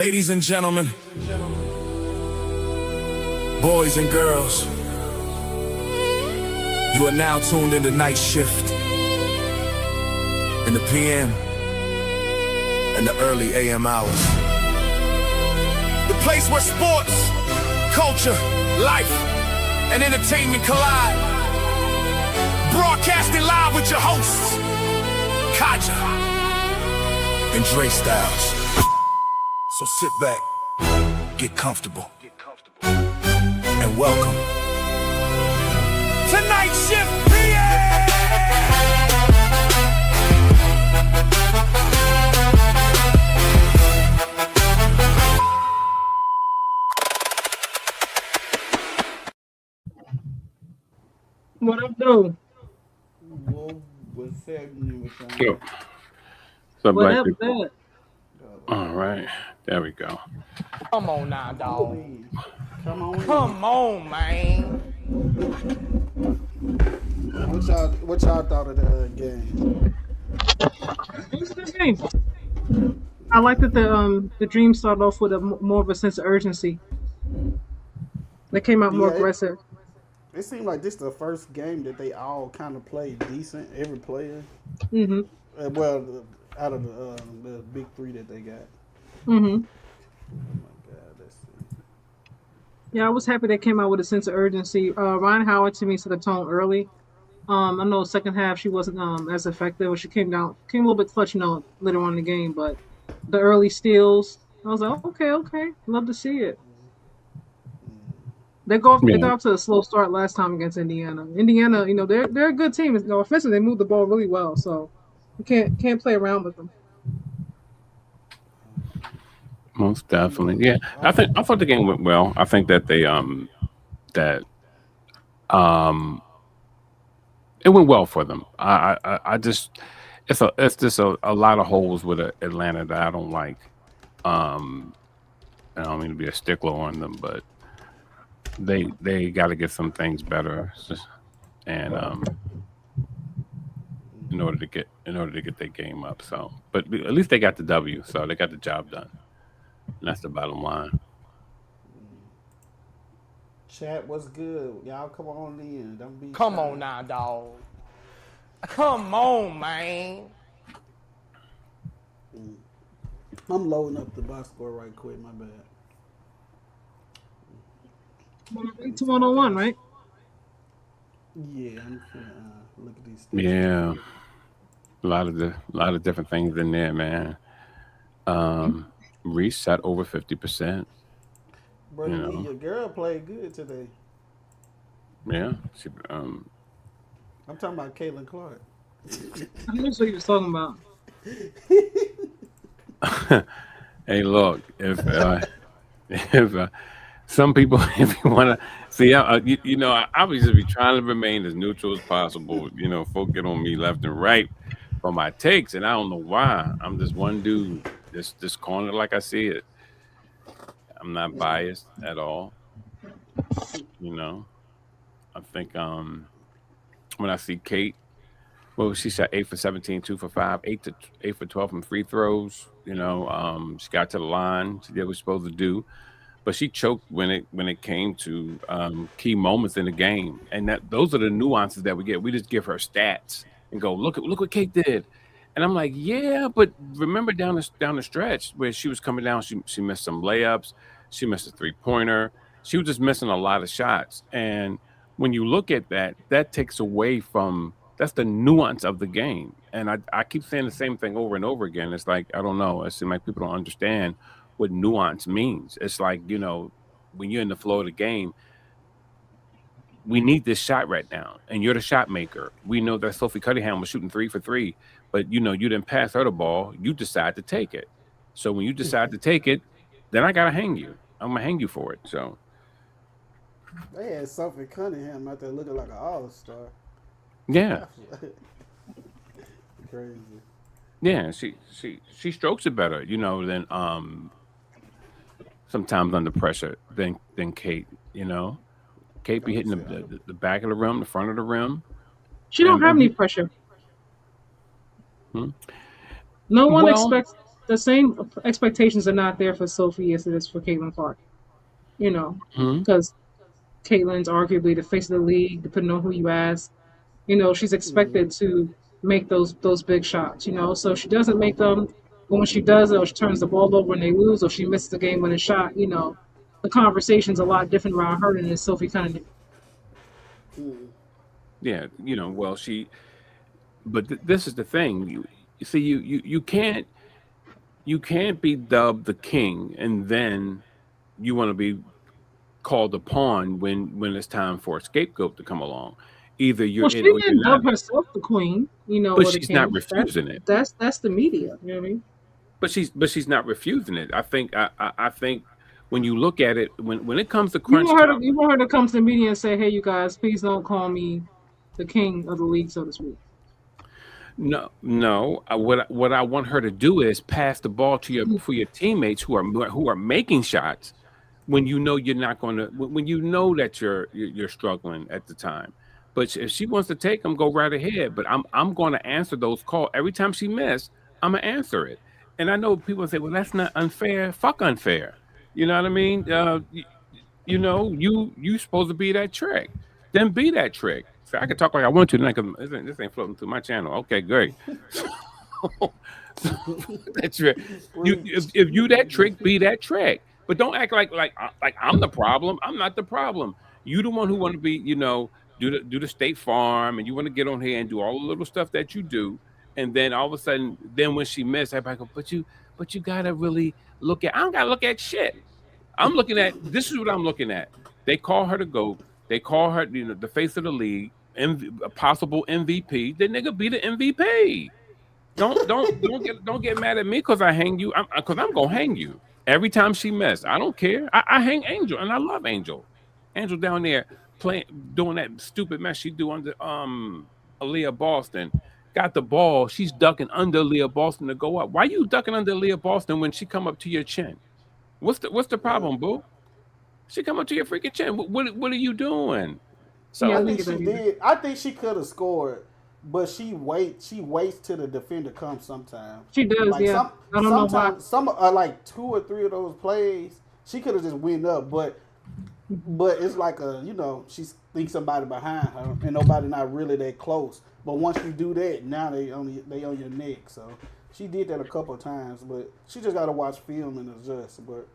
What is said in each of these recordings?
Ladies and gentlemen, boys and girls, you are now tuned into Night Shift in the PM and the early AM hours. The place where sports, culture, life, and entertainment collide. Broadcasting live with your hosts, Kaja and Dre Styles. So sit back, get comfortable, and welcome to Night Shift PA! What up, though? What's happening with y'all? Sure. So What black up, people. that? All right, there we go. Come on now, dog. Come on. Come on, man. What y'all thought of the game? It was a good game. I like that the dream started off with more of a sense of urgency. They came out more Yeah, aggressive. It seemed like this the first game that they all kind of played decent. Every player, Mhm. Out of the big three that they got. Mhm. Oh my God, that's Yeah, I was happy they came out with a sense of urgency. Ryan Howard to me set the tone early. I know second half she wasn't as effective. She came a little bit clutch, later on in the game. But the early steals, I was like, okay, love to see it. They got off to a slow start last time against Indiana. Indiana, they're a good team. Offensively, they move the ball really well, so you can't play around with them. Most definitely, yeah. I thought the game went well. I think that it went well for them. I just it's just a lot of holes with Atlanta that I don't like. I don't mean to be a stickler on them, but they got to get some things better, and in order to get their game up. So, but at least they got the W, so they got the job done. And that's the bottom line. Chat was good. Y'all come on in. Don't be Come shy. on now, dog. Come on, man. I'm loading up the box score right quick. My bad. 2-1-1, right? Yeah, I'm finna look at these. Yeah, a lot of different things in there, man. Reese shot over 50%. Bro, your girl played good today. Yeah, I'm talking about Caitlin Clark. I know what you was talking about. Hey, look, if some people, if you want to see, I obviously be trying to remain as neutral as possible. Folk get on me left and right for my takes, and I don't know why. I'm just one dude, just calling it like I see it. I'm not biased at all. I think when I see Kate, well, she shot 8 for 17, 2 for 5, 8 for 12 from free throws. She got to the line. She did what she was supposed to do, but she choked when it came to key moments in the game. And those are the nuances that we get. We just give her stats and go, look what Kate did. And I'm like, yeah, but remember down the stretch where she was coming down, she missed some layups, she missed a 3-pointer, she was just missing a lot of shots. And when you look at that takes away from. That's the nuance of the game. And I keep saying the same thing over and over again. It's like, I don't know. It seems like people don't understand what nuance means. It's like, when you're in the flow of the game, we need this shot right now. And you're the shot maker. We know that Sophie Cunningham was shooting 3 for 3, but you didn't pass her the ball. You decide to take it. So when you decide to take it, then I got to hang you. I'm going to hang you for it. So. They had Sophie Cunningham out there looking like an all-star. Yeah. Crazy. Yeah, she strokes it better, than sometimes under pressure than Kate. Kate be hitting the back of the rim, the front of the rim. She don't have any pressure. Hmm? No one expects the same expectations are not there for Sophie as it is for Caitlin Clark. You know, Hmm. because Caitlin's arguably the face of the league, depending on who you ask. You know, she's Mm. expected to make those big shots. You know, so if she doesn't make them. But when she does it, or she turns the ball over and they lose, or she misses the game winning shot, you know, the conversation's a lot different around her than it is Sophie kind of. Mm. Yeah, well, but this is the thing. You see, you can't be dubbed the king and then you want to be called a pawn when it's time for a scapegoat to come along. Either you're Well, she in or you're didn't not. dub herself the queen, you know, But or the she's not king. refusing it. That's the media. You know what I mean? But she's not refusing it. I think when you look at it, when it comes to You crunch want her time. to you want her to come to the media and say, "Hey, you guys, please don't call me the king of the league, so to speak." No, no. What I want her to do is pass the ball to your teammates who are making shots when you know you're not going to when you know that you're struggling at the time. But if she wants to take them, go right ahead. But I'm going to answer those calls every time she miss. I'm gonna answer it. And I know people say, "Well, that's not unfair." Fuck unfair. You know what I mean? You supposed to be that trick. Then be that trick. So I can talk like I want to tonight because this ain't floating through my channel. Okay, great. So that's right. You Preach. if you that trick, be that trick. But don't act like I'm the problem. I'm not the problem. You the one who want to be, do the State Farm, and you want to get on here and do all the little stuff that you do, and then all of a sudden, then when she missed, everybody go, but you gotta really look at. I don't gotta look at shit. I'm looking at this is what I'm looking at. They call her the GOAT. They call her, the face of the league, a possible MVP. The nigga be the MVP. Don't get mad at me because I hang you. Because I'm gonna hang you every time she missed. I don't care. I hang Angel and I love Angel. Angel down there playing, doing that stupid mess she do under Aaliyah Boston. Got the ball. She's ducking under Aaliyah Boston to go up. Why you ducking under Aaliyah Boston when she come up to your chin? What's the Yeah. problem, boo? She come up to your freaking chin. What are you doing? Yeah, I I So didn't think get she that either. did. I think she could have scored, but she waits till the defender comes sometimes. She does, Like yeah. I don't know why. sometimes some like two or three of those plays, she could have just went up, but it's like she thinks somebody behind her and nobody not really that close. But once you do that, now they on your neck. So she did that a couple of times, but she just got to watch film and adjust. But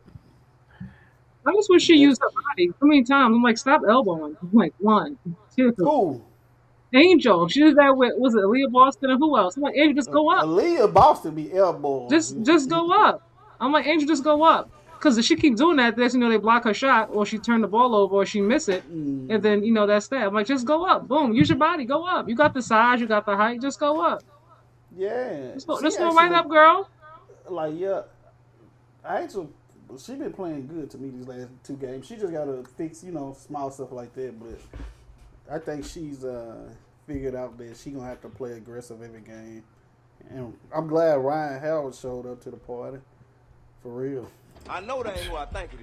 I just wish she that's used her body. So many times I'm like, stop elbowing. I'm like, one, two. who Angel. She did that with was it Leah Boston and who else? I'm like, Angel, just go up. Aaliyah Boston be elbowing. Just go up. I'm like, Angel, just go up. Because if she keep doing that, then they block her shot, or she turn the ball over, or she miss it, and then that's that. I'm like, just go up, boom, use your body, go up. You got the size, you got the height, just go up. Yeah, she Just go right actually up, girl. yeah. I actually she been playing good to me these last two games. She just got to fix small stuff like that. But I think she's figured out that she gonna have to play aggressive every game. And I'm glad Ryan Howard showed up to the party for real. I know that ain't who I think it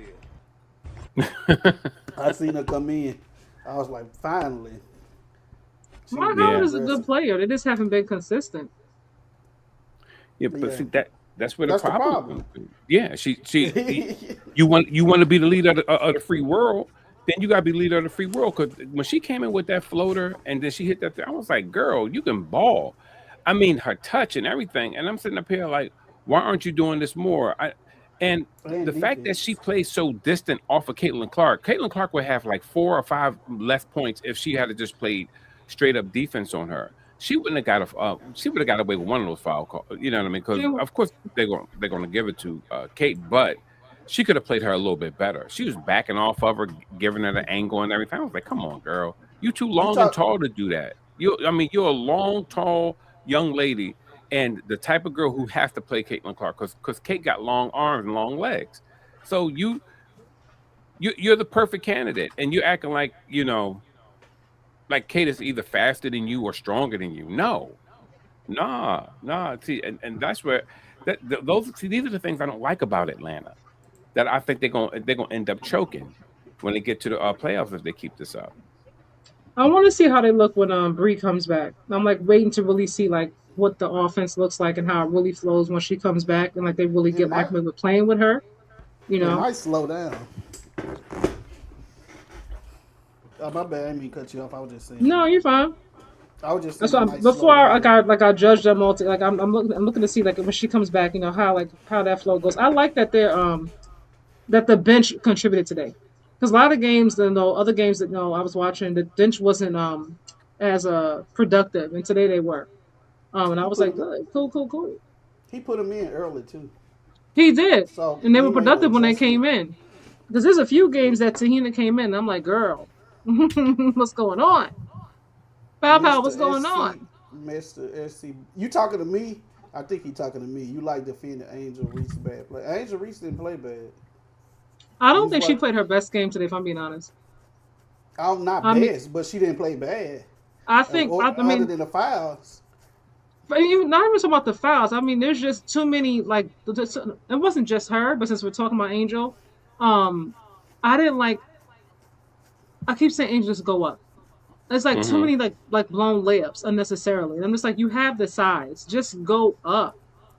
is. I seen her come in. I was like, finally. She Ron was Howard Yeah. is a good aggressive. player. They just haven't been consistent. Yeah, but Yeah, see that's where the that's the problem problem. comes in. Yeah, you want to be the leader of the free world, then you gotta be leader of the free world. Because when she came in with that floater and then she hit that thing, I was like, girl, you can ball. I mean, her touch and everything. And I'm sitting up here like, why aren't you doing this more? And And the fact that she defense. plays so distant off of Caitlin Clark would have like 4 or 5 less points if she had just played straight up defense on her. She wouldn't have got she would have got away with one of those foul calls. You know what I mean? Because She, of course they're going to give it to Kate, but she could have played her a little bit better. She was backing off of her, giving her the angle and everything. I was like, come on, girl, you too You long and talk. tall to do that. You're a long, tall young lady, and the type of girl who has to play Caitlin Clark because Kate got long arms and long legs. So you're the perfect candidate, and you're acting like Kate is either faster than you or stronger than you. No, nah. See, and that's where those see these are the things I don't like about Atlanta. That I think they're gonna end up choking when they get to the playoffs if they keep this up. I want to see how they look when Bree comes back. I'm like waiting to really see like what the offense looks like and how it really flows when she comes back, and like they really It get might acclimated with playing with her. You it know. might slow down. Oh, my bad. I didn't mean to cut you off. I was just saying. No, you're fine. I was just That's saying it why might slow before down. I judge them all. I'm looking to see like when she comes back. You know how that flow goes. I like that they're that the bench contributed today. Because a lot of games, other games that I was watching, the bench wasn't as productive, and today they were. And I He was put like, him. good, cool, cool, cool. He put him in early too, He did, so and they he were may have productive when they adjusted. came in. Because there's a few games that Tahina came in, and I'm like, girl, what's going on? Pow pow, Mr. what's going SC, on? Mr. SC, you talking to me? I think he talking to me. You like defending Angel Reese bad play. Angel Reese didn't play bad. I don't He's think she what played her best game today, if I'm being honest. I'm not I mean, best, but she didn't play bad. I Other mean, than the fouls, but even not even talking about the fouls. I mean, there's just too many. Like, it wasn't just her, but since we're talking about Angel, um, I didn't like. I keep saying Angel just go up. It's like too Hmm. many like blown layups unnecessarily. And I'm just like, you have the size, just go up.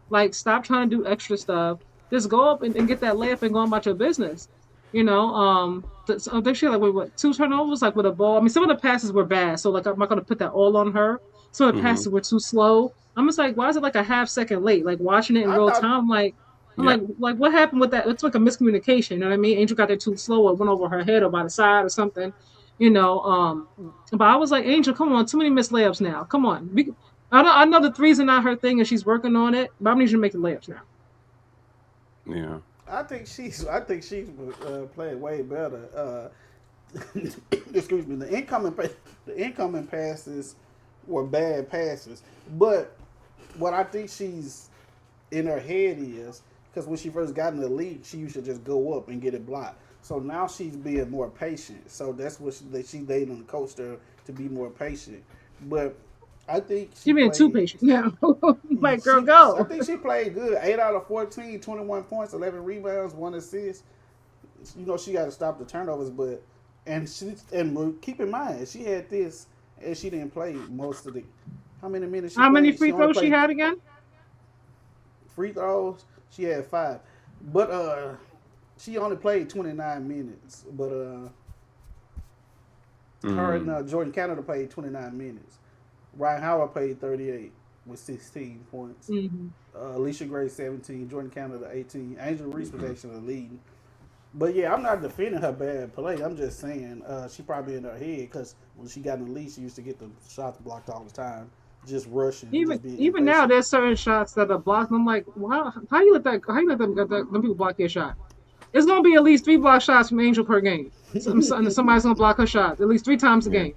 Like, stop trying to do extra stuff. Just go up and get that layup and go on about your business. So they she had like what 2 turnovers like with a ball. I mean, some of the passes were bad, so like I'm not gonna put that all on her. Some of the Hmm. passes were too slow. I'm just like, why is it like a half second late? Like watching it in I real thought time, I'm Yeah. like what happened with that? It's like a miscommunication. You know what I mean? Angel got there too slow, or went over her head or by the side or something. You know, but I was like, Angel, come on, too many missed layups now. Come on, I know the threes are not her thing, and she's working on it. But I need you to make the layups now. Yeah. I think she's playing way better. Excuse me. The incoming passes were bad passes, but what I think she's in her head is because when she first got in the league, she used to just go up and get it blocked. So now she's being more patient. So that's what she dating the coach her to be more patient. But I think she You're being too played. patient now. Like, girl, I go. think she played good. 8 out of 14, 21 points, 11 rebounds, 1 assist. She got to stop the turnovers, but keep in mind she had this and she didn't play most of the. How many minutes she How many played? She free only throws she played had again? free throws. She had 5, but she only played 29 minutes. But her and Mm. Jordan Canada played 29 minutes. Ryan Howard played 38 with 16 points. Hmm. Alicia Gray 17, Jordan Canada 18. Angel Reese was Hmm. actually leading. But yeah, I'm not defending her bad play. I'm just saying she probably in her head because when she got in the league, she used to get the shots blocked all the time, just rushing and Even just being even now, impatient. there's certain shots that are blocked. I'm like, wow, how you let them people block your shot? It's gonna be at least 3 block shots from Angel per game. Somebody's gonna block her shot at least 3 times a Yeah. game.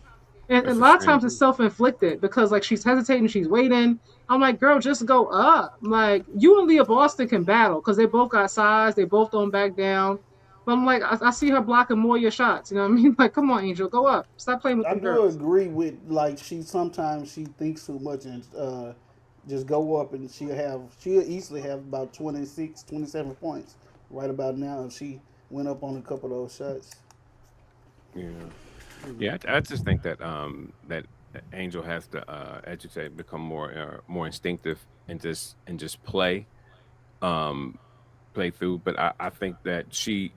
And a That's a lot of shame. times it's self-inflicted because like she's hesitating, she's waiting. I'm like, girl, just go up. Like you and Leah Boston can battle because they both got size, they both don't back down. But I'm like, I see her blocking more of your shots. You know what I mean? Like, come on, Angel, go up. Stop playing with I them do girls. agree with like she sometimes she thinks too much and just go up and she'll easily have about 26, 27 points right about now if she went up on a couple of those shots. Yeah. Yeah. I just think that that Angel has to, as you say, become more instinctive and just um play through. But I think that she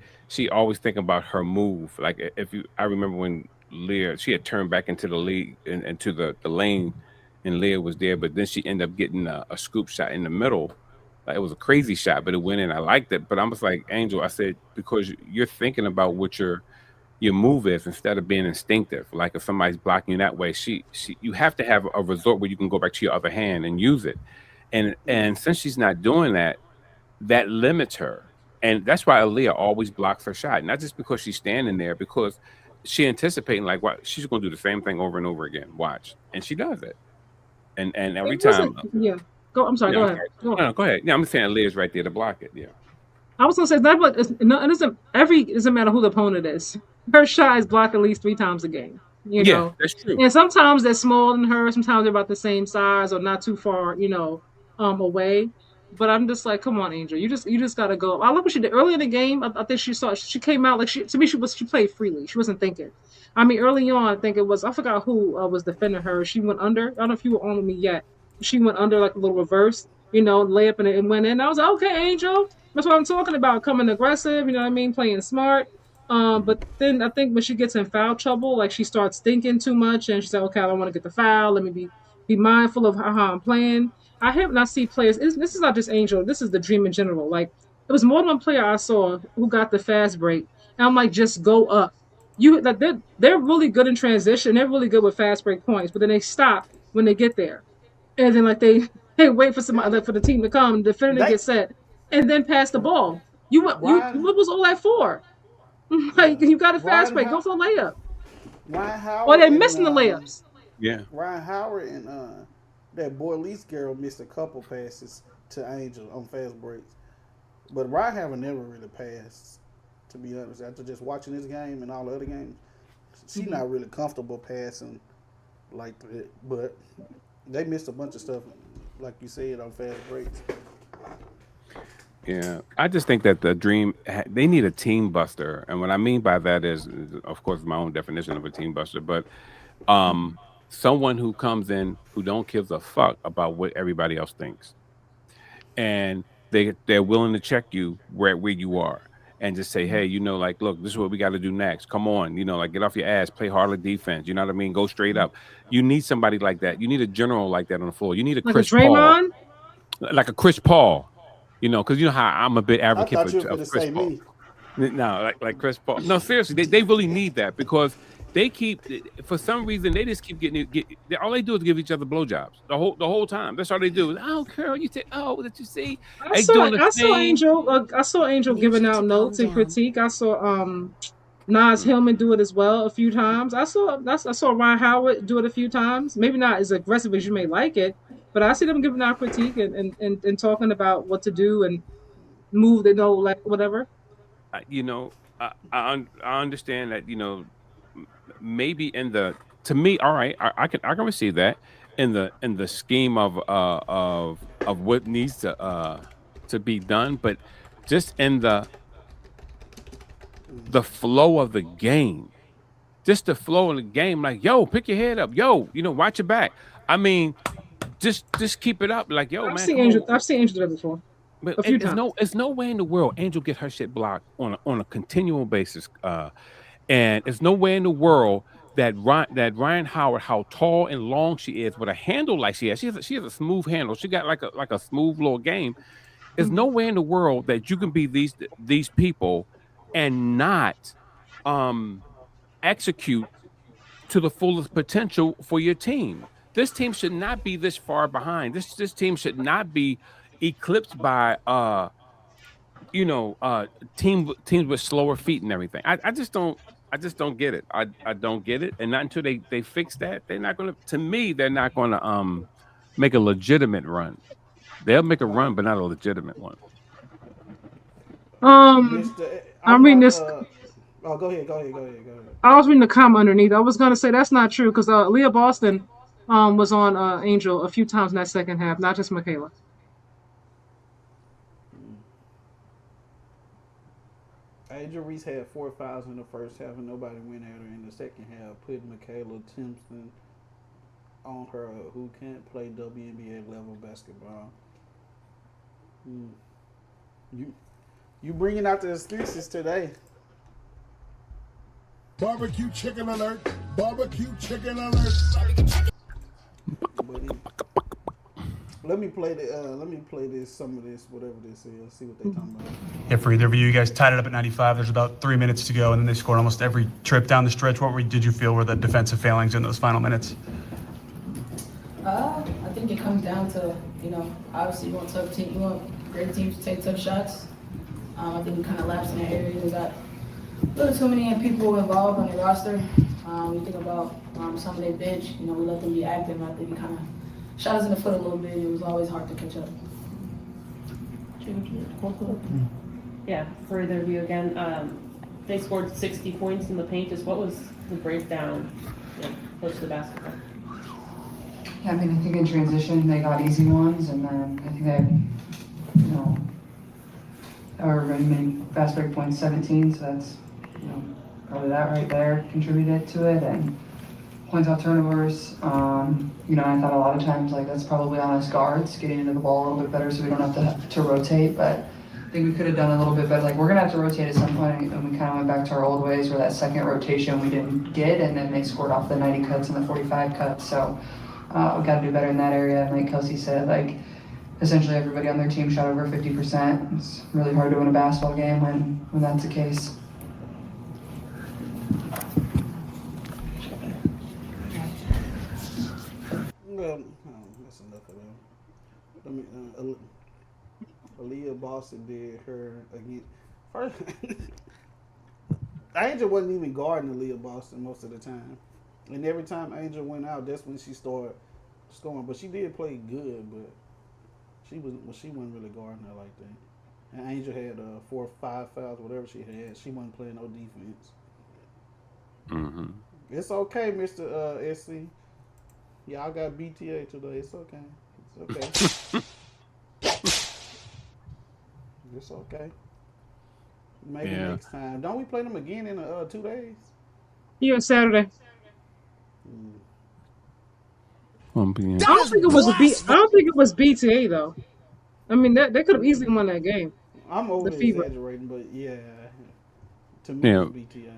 always thinking about her move. Like if you, I remember when Leah, she had turned back into the league and into the lane, and Leah was there, but then she ended up getting a scoop shot in the middle. Like it was a crazy shot, but it went in. I liked it, but I was like, Angel, I said, because you're thinking about what your move is instead of being instinctive. Like if somebody's blocking you that way, she you have to have a resort where you can go back to your other hand and use it. And since she's not doing that, that limits her. And that's why Aaliyah always blocks her shot. Not just because she's standing there, because she anticipating like what she's gonna do the same thing over and over again. Watch. And she does it. And every It wasn't. time Yeah. Go. I'm sorry. yeah, Go I'm ahead. sorry. Go on. No, go ahead. Yeah, I'm just saying Aaliyah's right there to block it. Yeah. I was gonna say that, but it doesn't matter who the opponent is. Her shot is blocked at least 3 times a game. You Yeah, know, that's true. and sometimes they're smaller than her. Sometimes they're about the same size or not too far. Away. But I'm just like, come on, Angel, you just gotta go. I love what she did early in the game. I think she came out like she played freely. She wasn't thinking. I mean, early on, I think it was I forgot who was defending her. She went under. I don't know if you were on with me yet. she went under like a little reverse, layup and it went in. I was like, okay, Angel, that's what I'm talking about. Coming aggressive, you know what I mean, playing smart. But then I think when she gets in foul trouble, like she starts thinking too much, and she's like, okay, I don't want to get the foul. Let me be mindful of how I'm playing. I have not seen players. This is not just Angel. This is the dream in general. Like it was more than one player I saw who got the fast break, and I'm like, just go up. You like they're really good in transition. They're really good with fast break points, but then they stop when they get there, and then like they they wait for somebody like, for the team to come, the defender to They get set, and then pass the ball. What was all that for? Like you got a fast Ryan, break, go for a layup. Ryan Or Howard they're and missing the layups. Yeah. Ryan Howard and that boy Lease girl missed a couple passes to Angel on fast breaks, but Ryan Howard never really passed. To be honest, after just watching this game and all the other games, she's not really comfortable passing like that. But they missed a bunch of stuff, like you said, on fast breaks. Yeah, I just think that the Dream they need a team buster, and what I mean by that is, of course, my own definition of a team buster, but someone who comes in who don't give a fuck about what everybody else thinks, and they're willing to check you where you are, and just say, hey, like, look, this is what we got to do next. Come on, like, get off your ass, play harder defense. You know what I mean? Go straight up. You need somebody like that. You need a general like that on the floor. You need a Like a Chris Paul, Draymond? like a Chris Paul. Because you know how I'm a big I advocate thought you were of going to Chris say Paul. me. No, like Chris Paul. No, seriously, they really need that because they keep, for some reason, they just keep all they do is give each other blowjobs the whole time. That's all they do. I don't care. You say, oh, did you see? I saw Angel. I saw Angel giving out notes and critique. I saw Nas Hillman do it as well a few times. I saw Ryan Howard do it a few times. Maybe not as aggressive as you may like it, but I see them giving out critique and talking about what to do and move. They know like whatever. I understand that. Maybe to me, all right, I can receive that in the scheme of what needs to be done, but just in the flow of the game, just the flow of the game, like, yo, pick your head up, yo, watch your back. I mean, just keep it up, like, yo, I've man. seen Angel do that before. But a few times. There's no way in the world Angel get her shit blocked on a continual basis, and there's no way in the world that Ryan Howard, how tall and long she is, with a handle like she has a smooth handle. She got like a smooth little game. There's no way in the world that you can be these people and not execute to the fullest potential for your team. This team should not be this far behind. This team should not be eclipsed by teams with slower feet and everything. I just don't get it. I don't get it. And not until they fix that, they're not gonna make a legitimate run. They'll make a run, but not a legitimate one. I'm reading this. Oh, go ahead. I was reading the comment underneath. I was gonna say that's not true because Leah Boston was on Angel a few times in that second half, not just Michaela. Angel Reese had 4 fouls in the first half, and nobody went at her in the second half, putting Michaela Timpson on her, who can't play WNBA level basketball. You bringing out the excuses today. Barbecue chicken alert! Barbecue chicken alert! Let me play some of this, whatever this is. See what they talking about. Yeah, for either of you guys tied it up at 95. There's about 3 minutes to go, and then they scored almost every trip down the stretch. Did you feel were the defensive failings in those final minutes? I think it comes down to, obviously you want great teams to take tough shots. I think we kind of lapsed in that area. We got a little too many people involved on the roster. You think about some of their bench, we let them be active. I think we kind of shot us in the foot a little bit. It was always hard to catch up. Yeah, for either of you again, they scored 60 points in the paint. What was the breakdown close to the basketball? Yeah, I think in transition they got easy ones, and then I think they, our main fast break points 17, so that's, probably that right there contributed to it, and points off turnovers. I thought a lot of times like that's probably on us guards getting into the ball a little bit better so we don't have to rotate. But I think we could have done a little bit better. Like we're gonna have to rotate at some point, and we kind of went back to our old ways where that second rotation we didn't get, and then they scored off the 90 cuts and the 45 cuts. So we got to do better in that area. And like Kelsey said, like essentially everybody on their team shot over 50%. It's really hard to win a basketball game when that's the case. Well, that's enough of them. I mean, Aaliyah Boston did her again. First, Angel wasn't even guarding Aaliyah Boston most of the time, and every time Angel went out, that's when she started scoring. But she did play good, but she wasn't really guarding her like that. And Angel had 4 or 5 fouls, whatever she had. She wasn't playing no defense. Mm-hmm. It's okay, Mr. SC. Y'all got BTA today. It's okay. It's okay. It's okay. Maybe next time. Don't we play them again in 2 days? Yeah, Saturday. I I don't think it was I don't think it was BTA though. I mean, they could have easily won that game. I'm over exaggerating, but yeah, to me, it's BTA.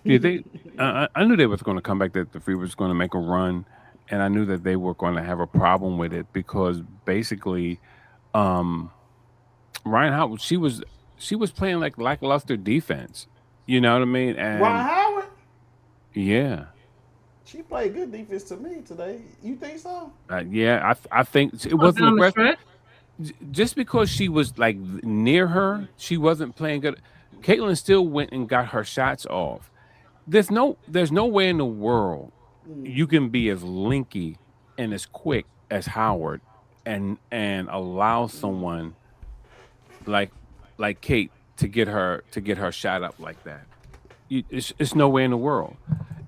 Yeah, I knew they was going to come back. That the Fever was going to make a run, and I knew that they were going to have a problem with it because basically, Ryan Howard she was playing like lackluster defense. You know what I mean? And Ryan Howard. Yeah. She played good defense to me today. You think so? Yeah, I think it wasn't aggressive. Just because she was like near her, she wasn't playing good. Caitlin still went and got her shots off. There's no way in the world you can be as linky and as quick as Howard and allow someone like Kate to get her shot up like that. It's no way in the world.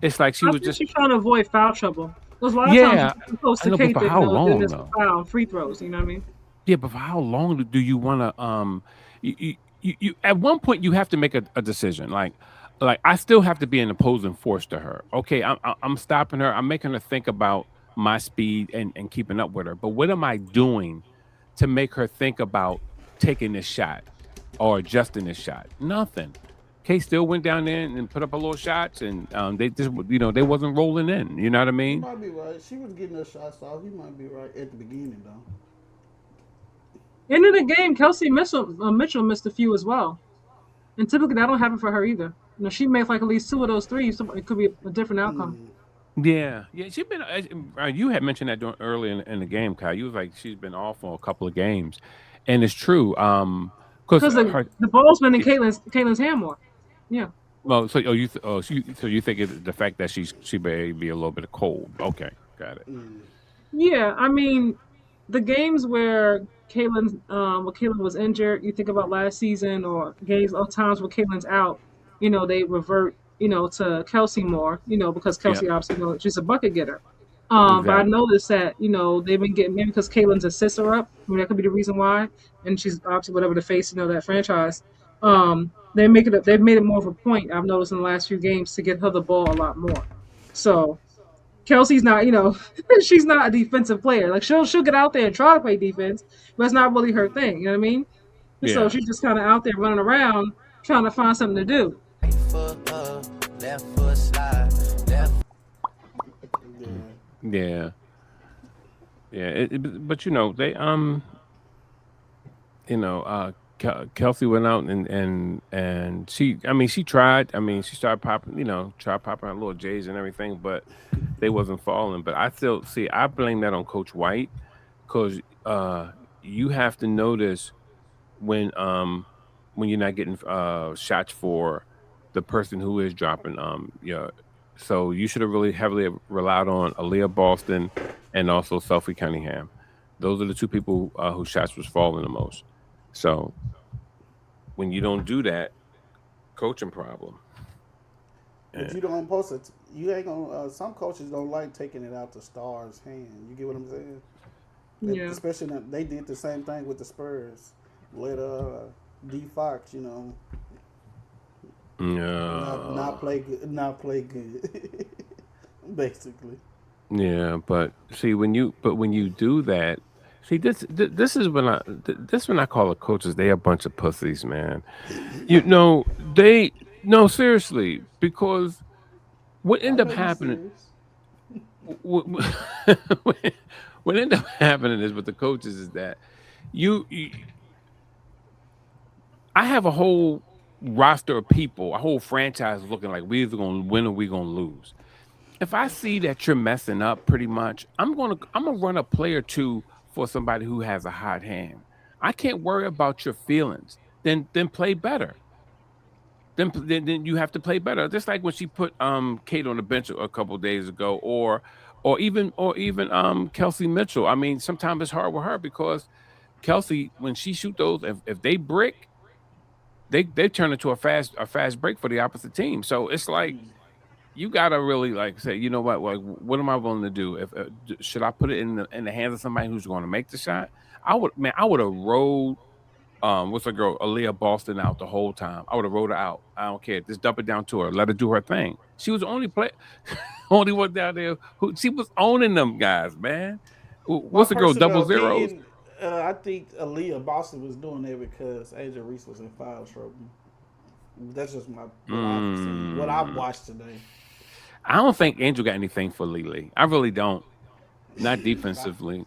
It's like she was just trying to avoid foul trouble. There's a lot of times you're close to Kate for how long though? Foul free throws. You know what I mean? Yeah, but for how long do you want to? You at one point you have to make a decision. Like I still have to be an opposing force to her. Okay, I'm stopping her. I'm making her think about my speed and keeping up with her. But what am I doing to make her think about taking this shot or adjusting this shot? Nothing. Kate still went down there and put up a little shots, and they just they wasn't rolling in. You know what I mean? You might be right. She was getting her shots off. You might be right at the beginning though. End of the game, Kelsey Mitchell missed a few as well, and typically that don't happen for her either. She made like at least 2 of those threes, so it could be a different outcome. Yeah. She's been. You had mentioned that early in the game, Kyle. You was like she's been off for a couple of games, and it's true. Because the ball's been in Caitlin's hand more. Yeah. Well, so you think it's the fact that she may be a little bit cold. Okay, got it. Yeah, I mean, the games where Caitlin was injured, you think about last season, or games or times where Caitlin's out, they revert, to Kelsey more, because Kelsey obviously, she's a bucket getter. But I noticed that, they've been getting, maybe because Caitlin's assists are up, that could be the reason why, and she's obviously whatever the face, that franchise. They've made it more of a point, I've noticed in the last few games, to get her the ball a lot more. So Kelsey's not, she's not a defensive player. Like she'll get out there and try to play defense, but it's not really her thing. You know what I mean? Yeah. So she's just kind of out there running around trying to find something to do. Yeah. But they Kelsey went out and she tried. She started popping, her little J's and everything, but they wasn't falling. But I blame that on Coach White, because you have to notice when you're not getting shots for the person who is dropping. So you should have really heavily relied on Aaliyah Boston and also Sophie Cunningham. Those are the two people whose shots was falling the most. So when you don't do that, coaching problem. If you don't post it, you ain't gonna. Some coaches don't like taking it out the stars' hand. You get what I'm saying? Yeah. Especially they did the same thing with the Spurs. Let D Fox, not play good. Not play good. basically. Yeah, but see when you do that, see this is when I call the coaches they a bunch of pussies, man. You know they no seriously because what I end up know you happening serious. what, what end up happening is with the coaches is that you I have a whole roster of people, a whole franchise looking like we either gonna win or we gonna lose. If I see that you're messing up pretty much, I'm gonna run a play or two for somebody who has a hot hand. I can't worry about your feelings. Then play better. Then you have to play better. Just like when she put Kate on the bench a couple days ago, or even Kelsey Mitchell. I mean, sometimes it's hard with her because Kelsey, when she shoot those, if they brick, they turn into a fast break for the opposite team. So it's like you gotta really like say, you know what, like what am I willing to do? If should I put it in the hands of somebody who's going to make the shot? I would have rolled what's the girl Aaliyah Boston out the whole time. I would have rolled her out. I don't care. Just dump it down to her. Let her do her thing. She was the only only one down there who she was owning them guys, man. My What's the girl? personal Double zeros. opinion, I think Aaliyah Boston was doing that because Angel Reese was in foul trouble. That's just what I've watched today. I don't think Angel got anything for Lele. I really don't. Not defensively.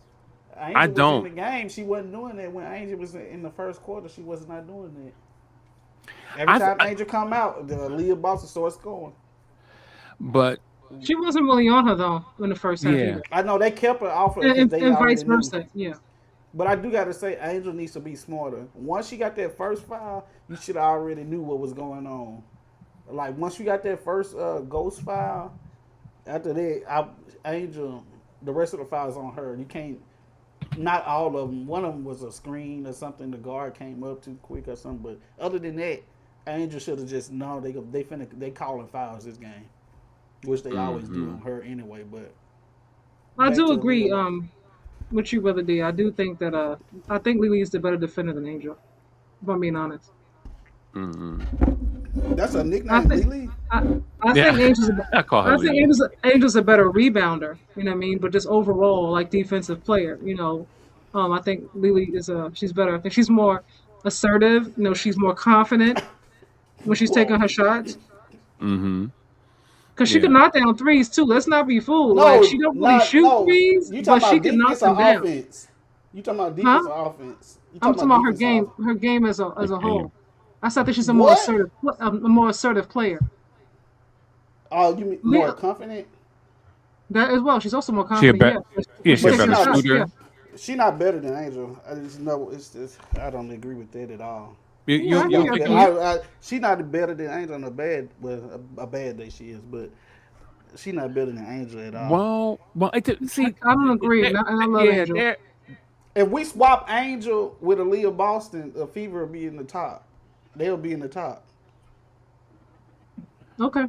Angel I was don't. in the game. She wasn't doing that when Angel was in the first quarter. She was not doing that. Every time Angel come out, the Aaliyah Boston starts scoring. But She wasn't really on her though in the first half. Yeah. I know they kept her off, And they already vice knew. versa. Yeah. But I do got to say, Angel needs to be smarter. Once she got that first foul, you should already knew what was going on. Like once you got that first ghost foul, after that, Angel, the rest of the fouls on her. You can't. Not all of them. One of them was a screen or something. The guard came up too quick or something. But other than that, Angel should have just they calling fouls this game, which they always do on her anyway. But I back do to agree Aaliyah. with you, Brother D. I do think that I think Lily is the better defender than Angel, if I'm being honest. That's a I nickname, think Lily. I Yeah. think Angel's I call her I think Lele. Angel's a better rebounder, you know what I mean? But just overall, like defensive player, I think Lily she's better. I think she's more assertive. She's more confident when she's taking her shots. Mm-hmm. Cause she Yeah. can knock down threes too. Let's not be fooled. No, Like she don't really not shoot no. threes, You but talking she about can knock defense or them down. offense? You talking about Huh? defense or offense? You I'm talking about her defense or game. offense? Her game as a whole. I still think she's What? a more assertive player. Oh, you mean more confident? That as well. She's also more She a confident. bet. Yeah. Yeah, She's she a taking better the shots. shooter. Yeah. She not better than Angel. I just know it's just I don't agree with that at all. You, Yeah, you, I you think don't I think can. She not better than Angel on a bad day she is, but she not better than Angel at all. well, see, I don't agree, and I love yeah, Angel. there. If we swap Angel with Aaliyah Boston, the Fever will be in the top. They'll be in the top. Okay.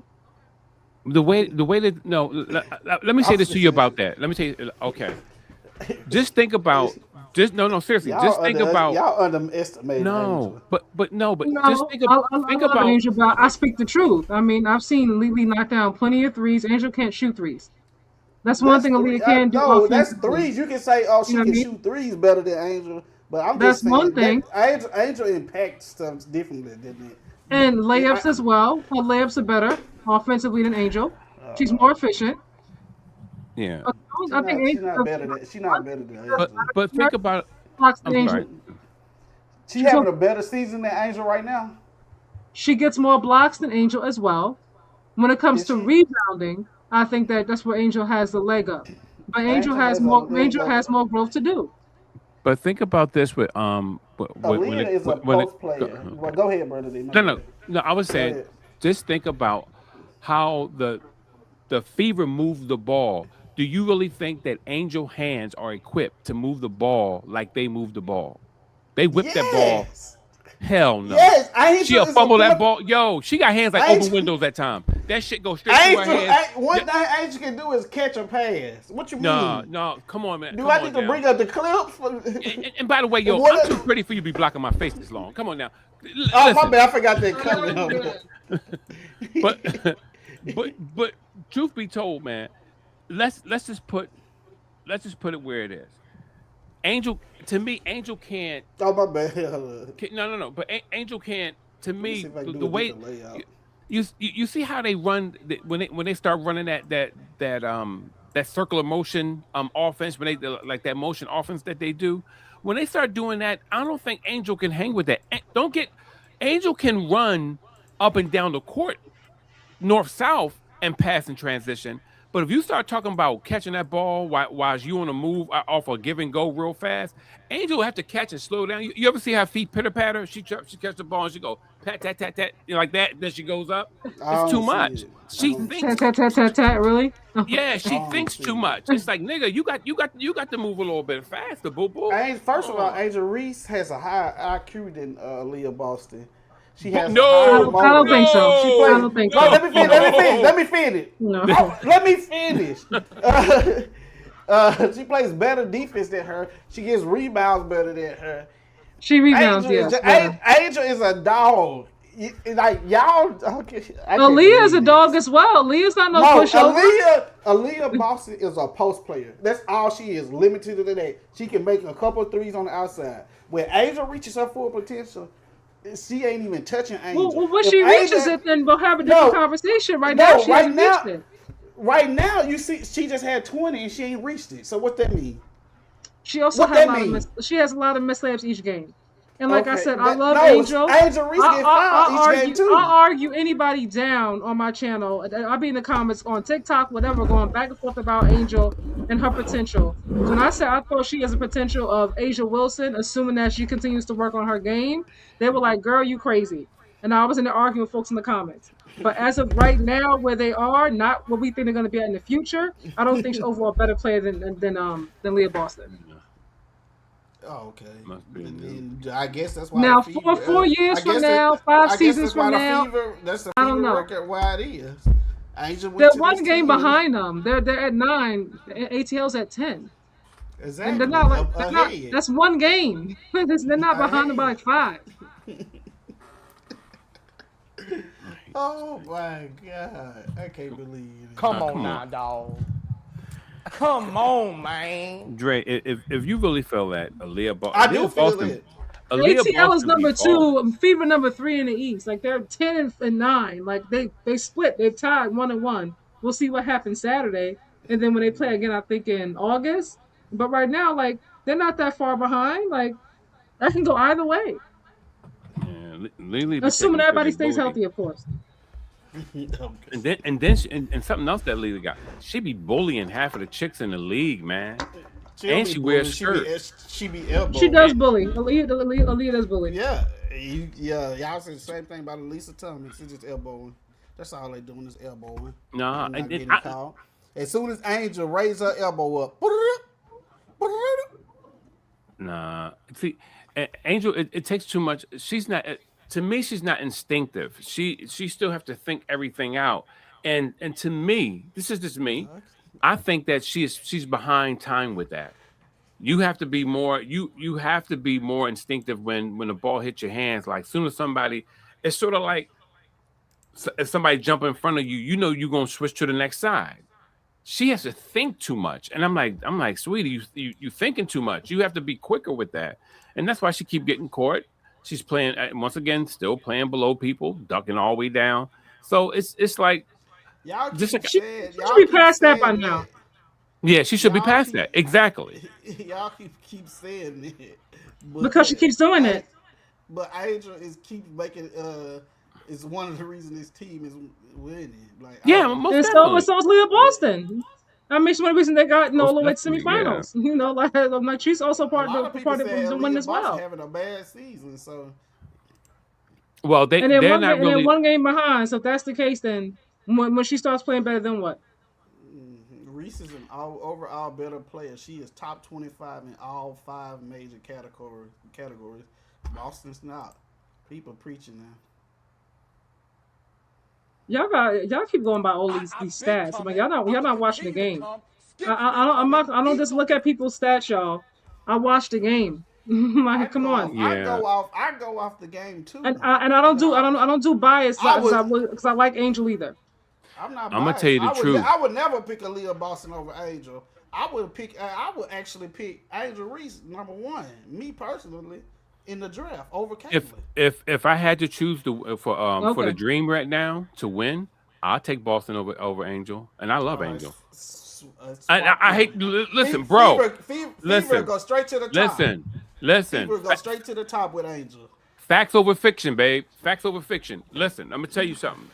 The way that no, let me say this to you about that. Let me tell you. Okay, just think about no seriously. Just think about y'all underestimate Angel. but No, just think I love about Angel, but I speak the truth. I mean, I've seen Lily knock down plenty of threes. Angel can't shoot threes. That's one thing Aaliyah can do. No, that's offensively. threes. You can say, oh, she You know can what I mean? shoot threes better than Angel. But I'm That's just saying one thing. that Angel impacts stuff differently than it. And layups as well. Her layups are better offensively than Angel. She's more efficient. yeah. I think She's Angel not better than Angel. But think about. blocks I'm than sorry. Angel. She having a better season than Angel right now. She gets more blocks than Angel as well. When it comes Is to she? rebounding, I think that's where Angel has the leg up. But Angel has more growth to do. But think about this with Aaliyah is a post player. Well, go ahead, brother. D. No. I was saying, ahead. just think about how the Fever moved the ball. Do you really think that Angel hands are equipped to move the ball like they move the ball? They whip that ball. Hell no. Yes, Angel She'll is fumble a that good- ball. Yo, she got hands like Angel- open windows that time. That shit goes straight through her hands. One thing Angel can do is catch a pass. What you mean? No, come on, man. Do Come I on need to now. bring up the clips? And by the way, yo, What- I'm too pretty for you to be blocking my face this long. Come on now. Oh, my Listen. bad. I forgot that coming. But but truth be told, man, let's just put it where it is. Angel, to me, Angel can't. Oh my bad. No. But Angel can't. To Let me see me, if I can do the a way different layout. you see how they run when they start running that circular motion offense when they like that motion offense that they do when they start doing that. I don't think Angel can hang with that. Don't get Angel can run up and down the court north south and pass in transition. But if you start talking about catching that ball while you on a move off a give and go real fast, Angel will have to catch and slow down. You ever see her feet pitter patter? She catch the ball and she go pat tat tat tat like that. Then she goes up. I It's too don't see much. it. She don't- thinks. Tat, really? Yeah, she don't thinks see too it. much. It's like nigga, you got to move a little bit faster, boo boo. First of all, Angel Reese has a higher IQ than Leah Boston. She has No, a higher I don't think so. She plays, I don't think no, so. let me finish. No. Let me finish. She plays better defense than her. She gets rebounds better than her. She rebounds, yes. Angel is a dog. Like y'all, okay. Aaliyah is a dog as well. Aaliyah's not no pushover. Aaliyah Boston is a post player. That's all she is. Limited to that. She can make a couple of threes on the outside. When Angel reaches her full potential, she ain't even touching Angel. Well, when she reaches it, then we'll have a different conversation. Right now, she hasn't reached it. Right now, you see, she just had 20 and she ain't reached it. So what that mean? She also has a lot of missteps each game. And like I said, I love Angel. Angel Reese get fouled each game too. I'll argue anybody down on my channel. I'll be in the comments on TikTok, whatever, going back and forth about Angel and her potential. When I said I thought she has a potential of Asia Wilson, assuming that she continues to work on her game, they were like, girl, you crazy. And I was in there arguing with folks in the comments. But as of right now, where they are, not what we think they're going to be at in the future, I don't think she's overall a better player than Leah Boston. Oh, okay. Must be and I guess that's why. Now, 4 years from now, 5 seasons from now, that's the I don't know. record why it is. Angel They're one game behind them. They're at 9. ATL's at 10. Exactly. And they're not that's one game. They're not behind them by like 5. Oh my God! I can't believe it. Come on now, dog. Come on, man. Dre, if you really feel that Aaliyah Boston, I do feel it. ATL is number 2, Fever number 3 in the East. Like they're 10 and 9. Like they split. They've tied 1-1. We'll see what happens Saturday, and then when they play again, I think in August. But right now, like they're not that far behind. Like that can go either way. Yeah, Lily Assuming everybody stays healthy, of course. And something else that Lily got. She be bullying half of the chicks in the league, man. And she wears skirts. She be elbowing. She does bully. Aaliyah does bully. Yeah, y'all say the same thing about Lisa Thomas. She's just elbowing. That's all they doing is elbowing. Nah, as soon as Angel raise her elbow up, nah. See, Angel, it takes too much. She's not. To me, she's not instinctive. She still have to think everything out. And to me, this is just me. I think that she's behind time with that. You have to be more. You have to be more instinctive when the ball hits your hands. Like soon as somebody, it's sort of like if somebody jump in front of you, you know you're gonna switch to the next side. She has to think too much, and I'm like, sweetie, you thinking too much. You have to be quicker with that, and that's why she keep getting caught. She's playing once again, still playing below people, ducking all the way down. So it's like y'all she should be past that by now. Yeah, she should be past that. Exactly. Y'all keep saying it because she keeps doing it. But Angel keeps making is one of the reasons this team is winning. Like most definitely. So is Leah Boston. I mean, it's one of the reasons they got all the way to semifinals. Yeah. You know, like she's also part of the win as well. Having a bad season, so. Well, they're not really. And then one game behind. So if that's the case, then when she starts playing better, then what? Reese is an overall better player. She is top 25 in all 5 major categories. Boston's not. People preaching now. Y'all keep going by all these stats. I mean, y'all not watching the game. I don't just look at people's stats, y'all. I watch the game. Like, come on. Yeah. I go off the game too. And I don't do bias because I like Angel either. I'm not I'm gonna biased. tell you the truth. I would never pick Aaliyah Boston over Angel. I would actually pick Angel Reese #1. Me personally in the draft over Caitlyn. If I had to choose for the Okay. Dream right now to win, I'll take Boston over Angel, and I love Angel. I hate. Listen, bro. Fever go straight to the top. Listen. Fever go straight to the top with Angel. Facts over fiction, babe. Facts over fiction. Listen, I'm gonna tell you something.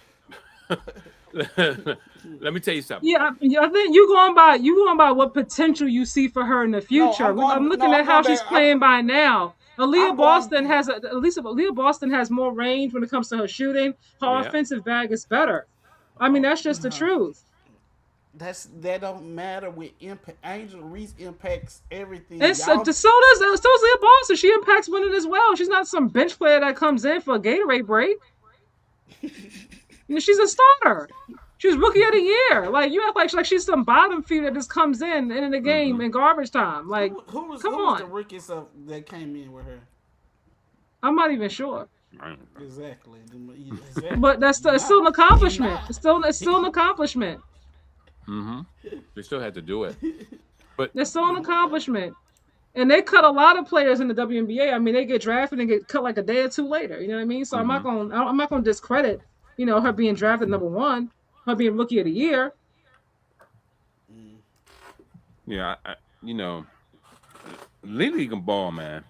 Let me tell you something. Yeah, I think you going by what potential you see for her in the future. I'm looking at how she's playing by now. Aaliyah Boston has more range when it comes to her shooting. Her offensive bag is better. I mean, that's just the truth. That don't matter with impact. Angel Reese impacts everything. And so does Aaliyah Boston. She impacts winning as well. She's not some bench player that comes in for a Gatorade break. She's a starter. She was rookie of the year. Like, you act like she's some bottom feeder that just comes in the game in garbage time. Like, who was the rookies that came in with her? I'm not even sure. Exactly. But that's still an accomplishment. It's still an accomplishment. They still had to do it. But it's still an accomplishment. And they cut a lot of players in the WNBA. I mean, they get drafted and get cut like a day or two later. You know what I mean? So I'm not gonna discredit, her being drafted #1, her being rookie of the year. Yeah, Lily can ball, man.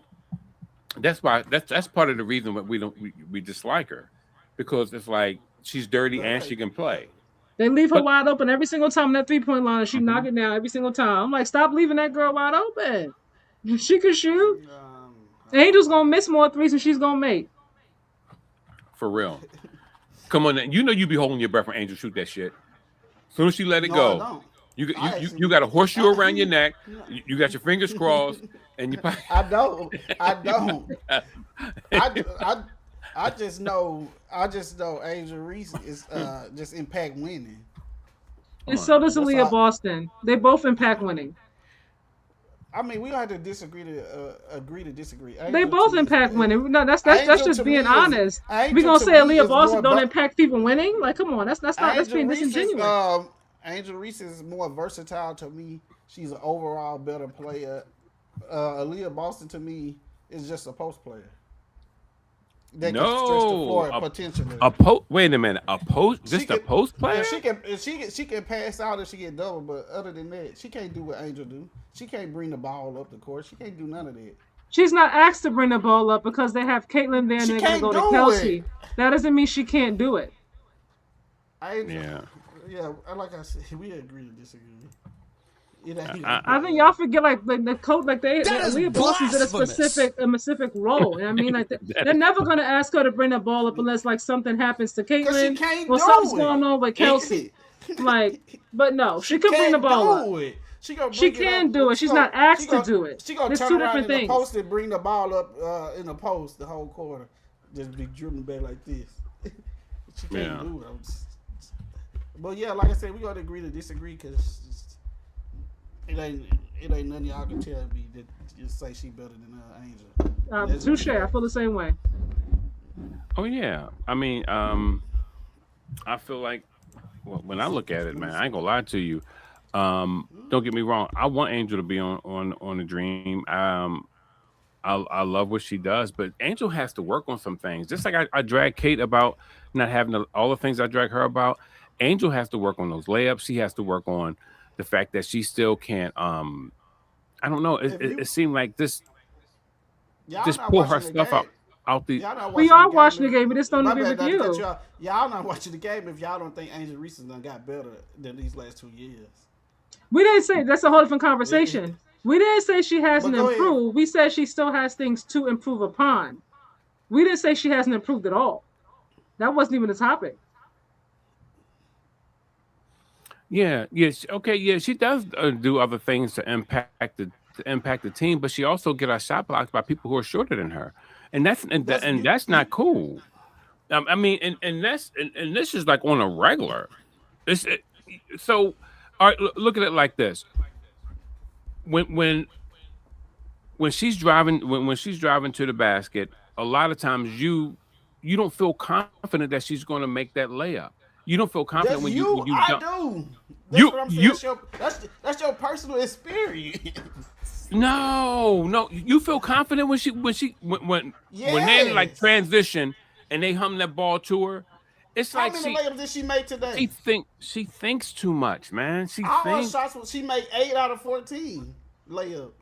That's why that's part of the reason that we dislike her, because it's like she's dirty and she can play. They leave her wide open every single time in that 3-point line, and she knock it down every single time. I'm like, stop leaving that girl wide open. She can shoot. Angel's gonna miss more threes than she's gonna make. For real. Come on, you be holding your breath when Angel shoot that shit. As soon as she let it go, you got a horseshoe around your neck. You got your fingers crossed, and you. I don't. I just know Angel Reese is just impact winning. And so does Aaliyah Boston. They both impact winning. I mean, we don't have to disagree to agree to disagree. They both impact winning. No, that's just being honest. We're gonna say Aaliyah Boston don't impact people winning? Like, come on, that's being disingenuous. Angel Reese is more versatile to me. She's an overall better player. Aaliyah Boston to me is just a post player. That can stretch the floor potentially. Wait a minute, a post player? Yeah, she can pass out if she get double, but other than that, she can't do what Angel do. She can't bring the ball up the court. She can't do none of that. She's not asked to bring the ball up because they have Caitlyn there and they're gonna go to Kelsey. That doesn't mean she can't do it. Yeah, like I said, we agree to disagree. I think y'all forget the coach Aaliyah Boston did a specific role. You know what I mean? Like they're never gonna ask her to bring the ball up unless like something happens to Caitlyn or something's going on with Kelsey. But no, she can bring the ball up. She can do it. She's not asked to do it. She gonna turn around in the post and bring the ball up in the post the whole quarter. Just be dribbling back like this. She can't do it. But yeah, like I said, we gotta agree to disagree because it ain't nothing y'all can tell me that just say she better than Angel. Touche. I feel the same way. Oh yeah, I mean, I feel like when I look at it, man, I ain't gonna lie to you. Don't get me wrong. I want Angel to be on the Dream. I love what she does, but Angel has to work on some things. Just like I drag Kate about not having all the things I drag her about. Angel has to work on those layups. She has to work on the fact that she still can't. I don't know. It seemed like this. Just pull her stuff out the. We are watching the game. We just don't agree with you. Y'all not watching the game if y'all don't think Angel Reese has done got better than these last 2 years. We didn't say that's a whole different conversation. We didn't say she hasn't improved. We said she still has things to improve upon. We didn't say she hasn't improved at all. That wasn't even the topic. Yeah, okay, yeah. She does do other things to impact the team, but she also get her shot blocked by people who are shorter than her, and that's not cool. I mean, and this is like on a regular. So, all right, look at it like this. When she's driving to the basket, a lot of times you don't feel confident that she's going to make that layup. You don't feel confident That's when you. you I don't. do. That's what I'm saying. You That's your personal experience. no. You feel confident when they like Yes. transition and they hum that ball to her. It's How like many layups did she make today? she thinks too much, man. She All her thinks shots she made 8 out of 14 layups.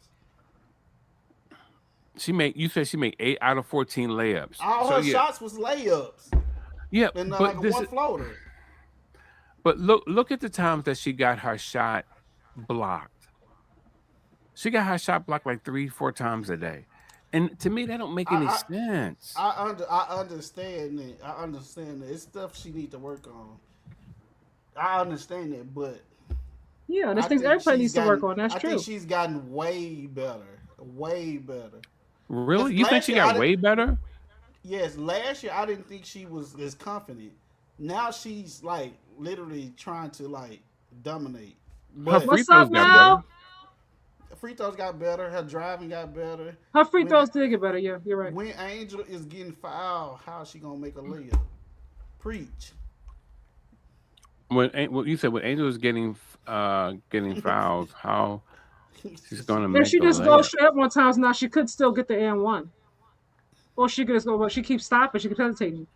you said she made 8 out of 14 layups. All So her yeah, shots was layups yeah. and like But a this one is floater. but look at the times that she got her shot blocked. She got her shot blocked like 3-4 times a day, and to me that don't make any I sense. I understand it. I understand it. It's stuff she need to work on. I understand it, but Yeah, there's I things think everybody she's needs to work gotten. on. That's I think true. she's gotten way better, way better. Because Really, you think last she year, got way better? yes, last year I didn't think she was as confident. Now she's like literally trying to like dominate. Her But free What's up, throws got better. Mel? free throws got better. Her driving got better. Her free When throws did get better. Yeah, you're right. when Angel is getting fouled, how is she gonna make a layup? Preach. Well, you said when Angel is getting fouled, how she's gonna If make she a just goes layup? straight up one times now, she could still get the and one. Or she could just go, but she keeps stopping. She keeps hesitating.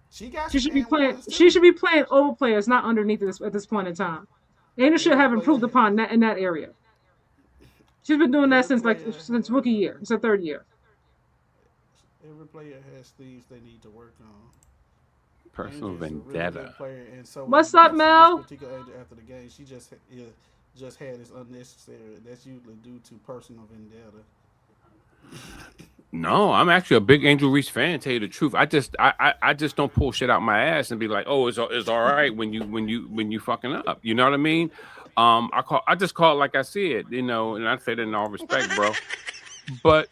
She got She some should be and playing. ones She too. should be playing over players, not underneath at this point in time. Angel should Every have player, improved upon that in that area. She's been doing that every since player, since rookie year. It's her third year. every player has things they need to work on. Personal Angel is a really vendetta. good player, and so What's up, this Mel? particular Angel after the game, she just had this unnecessary. That's usually due to personal vendetta. No, I'm actually a big Angel Reese fan. Tell you the truth, I just don't pull shit out my ass and be like, oh, it's all right when you fucking up. You know what I mean? I just call it like I see it, you know, and I say that in all respect, bro. But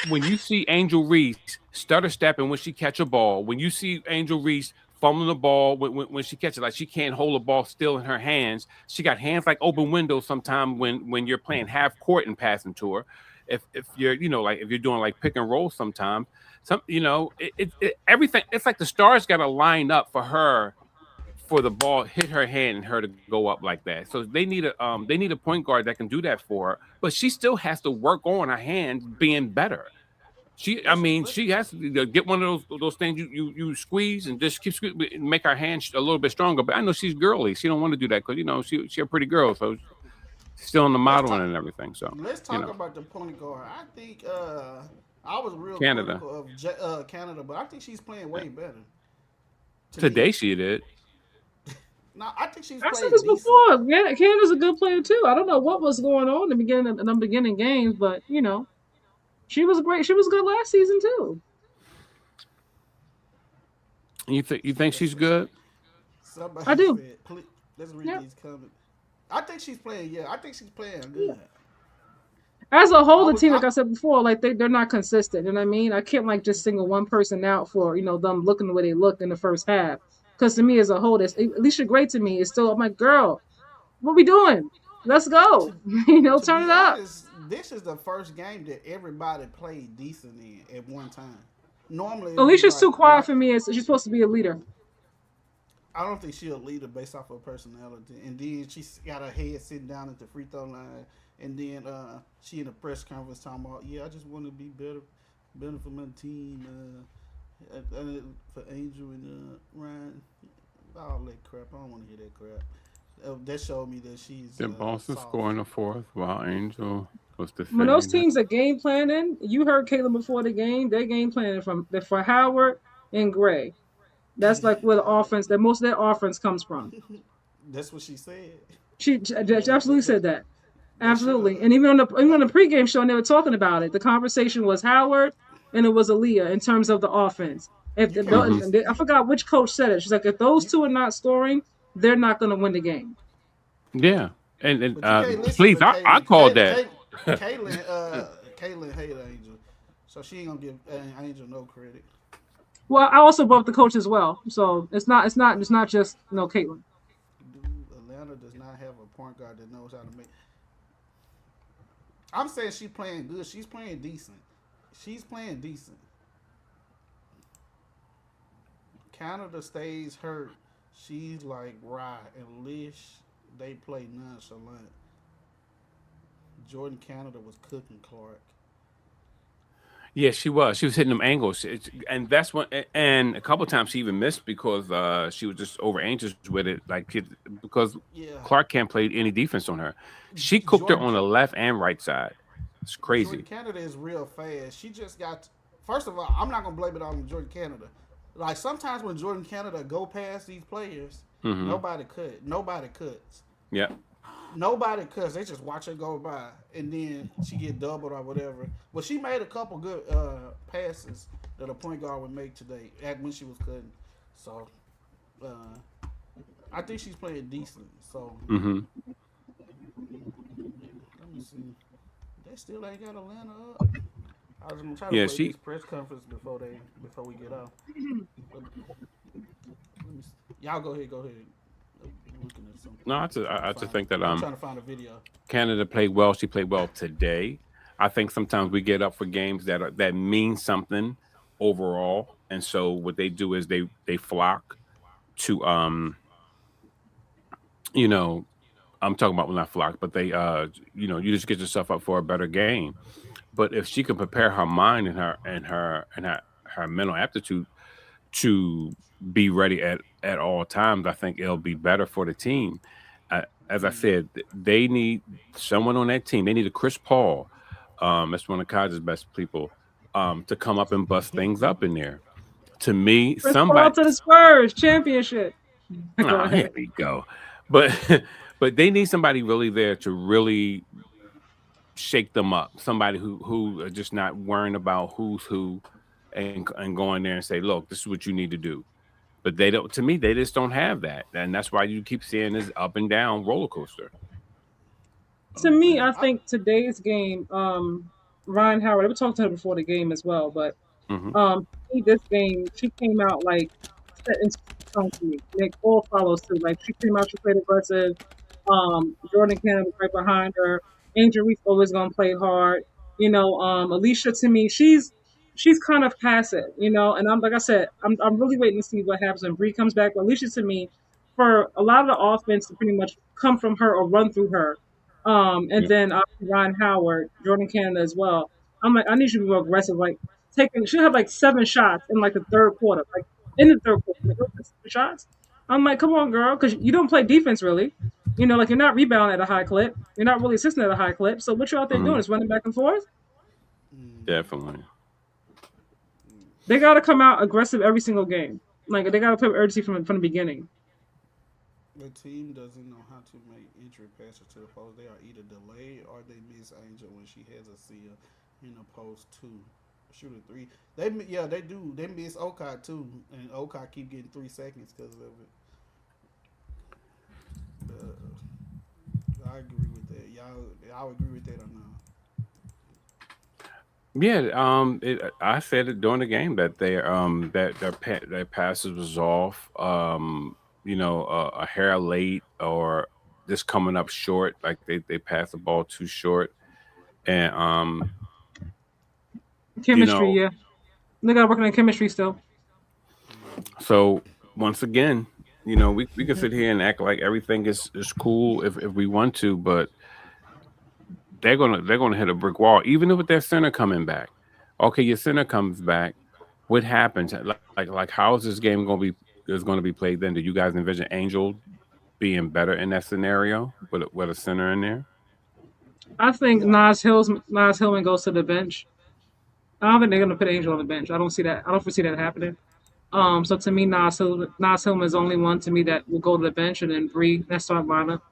when you see Angel Reese stutter stepping when she catch a ball, when you see Angel Reese fumbling the ball when she catches, like she can't hold the ball still in her hands. She got hands like open windows sometimes when you're playing half court and passing to her. If you're like if you're doing like pick and roll sometimes, everything, it's like the stars got to line up for her for the ball hit her hand and her to go up like that. So they need a point guard that can do that for her, but she still has to work on her hands being better. She has to get one of those things you squeeze and just keep make her hand a little bit stronger. But I know she's girly. She don't want to do that because she a pretty girl, so she's still in the Let's modeling talk. and everything. So Let's talk about the point guard. I think I was real Canada. critical of Canada, but I think she's playing way better. Today Me. she did. No, I think she's I said played this decent. before. Canada's a good player too. I don't know what was going on in the beginning games, but she was great. She was good last season too. You think she's good? Somebody I do. said, please, let's read Yeah. these comments. I think she's playing. Yeah, I think she's playing good. As a whole, the team, I- like I said before, like they're not consistent. You know what I mean? I can't like just single one person out for them looking the way they looked in the first half. Because to me, as a whole, Alicia Gray to me is still. I'm like, girl, what we doing? Let's go. To Turn be it up. honest, this is the first game that everybody played decent in at one time. Normally, it'd be Alicia's like, too quiet for me. She's supposed to be a leader. I don't think she'll lead her based off her personality. And then she's got her head sitting down at the free throw line. And then she in a press conference talking about, I just want to be better for my team, for Angel and Ryan. All that crap. I don't want to hear that crap. That showed me that she's. Did Boston score in the fourth while Angel was defending? When those teams are game planning, you heard Caitlin before the game. They're game planning for Howard and Gray. That's like where the offense, that most of their offense comes from. That's what she said. She absolutely said that. Absolutely. And even on the pregame show, they were talking about it. The conversation was Howard and it was Aaliyah in terms of the offense. I forgot which coach said it. She's like, if those two are not scoring, they're not going to win the game. Yeah. And Please, I called that. Caitlin hated Angel, so she ain't gonna give Angel no credit. Well, I also brought up the coach as well, so it's not just Caitlin. Atlanta does not have a point guard that knows how to make. I'm saying she's playing good. She's playing decent. Canada stays hurt, she's like right unless they play nonchalant. Jordan Canada was cooking Clark. Yeah, she was. She was hitting them angles, and that's when. And a couple times she even missed because she was just over anxious with it, because Yeah, Clark can't play any defense on her. She cooked her Jordan on the left and right side. It's Jordan crazy. Canada is real fast. She just got. First of all, I'm not gonna blame it on Jordan Canada. Like sometimes when Jordan Canada go past these players, Hmm. nobody cut. Nobody cuts. Yeah. Nobody cuts. They just watch her go by, and then she get doubled or whatever. But she made a couple good passes that a point guard would make today at when she was cutting. So I think she's playing decent. So Hmm. let me see. They still ain't got Atlanta up. I was gonna try to Yeah. play She. this press conference before we get out. Let me see. Y'all go ahead. Go ahead. I'm looking at something. No, Trying to I just find. think that I'm trying to find a video. Canada played well. She played well today. I think sometimes we get up for games that mean something overall, and so what they do is they flock to you know I'm talking about, well, not flock, but they you just get yourself up for a better game. But if she can prepare her mind and her mental aptitude to be ready at all times, I think it'll be better for the team. As I said, they need someone on that team. They need a Chris Paul. That's one of Kai's best people. To come up and bust things up in there. To me, Chris Paul somebody. to the Spurs championship. Go Oh, here ahead. we go. But but they need somebody really there to really shake them up. Somebody who are just not worrying about who's who, and going there and say, look, this is what you need to do. But they don't. To me, they just don't have that, and that's why you keep seeing this up and down roller coaster. To me, Man, I think today's game, Ryan Howard, I was talking to her before the game as well, but Hmm. this game, she came out like setting tone for me. Like all follows too. Like she came out, she played aggressive. Jordan Cannon was right behind her. Angel Reese always gonna play hard. Alicia to me, she's kind of passive, and I'm like I said, I'm really waiting to see what happens when Bree comes back. But Alicia to me, for a lot of the offense to pretty much come from her or run through her. And Yeah. then obviously Ryan Howard, Jordan Canada as well. I'm like, I need you to be more aggressive. Like she had like 7 shots in like the third quarter. Like in the third quarter, like, 7 shots. I'm like, come on, girl, because you don't play defense really. Like you're not rebounding at a high clip. You're not really assisting at a high clip. So what you out there doing Hmm. is running back and forth. Definitely. They got to come out aggressive every single game. Like they got to put urgency from the beginning. the team doesn't know how to make entry passes to the post. They are either delayed or they miss Angel when she has a seal in the post two. Shoot a three. They do. They miss Okai too, and Okai keep getting 3 seconds because of it. I agree with that. Y'all agree with that or not? Yeah. I said it during the game that their passes was off. A hair late or just coming up short. Like they passed the ball too short, and you Chemistry, know. yeah. They got to work on chemistry still. So once again, we can sit here and act like everything is cool if we want to, but they're gonna hit a brick wall, even with their center coming back. Okay, your center comes back. What happens? Like how is this game gonna be played then? Do you guys envision Angel being better in that scenario with a center in there? I think Yeah, Nas Hillman goes to the bench. I don't think they're gonna put Angel on the bench. I don't see that. I don't foresee that happening. So to me, Nas Hillman is the only one to me that will go to the bench, and then Bree, that's our lineup.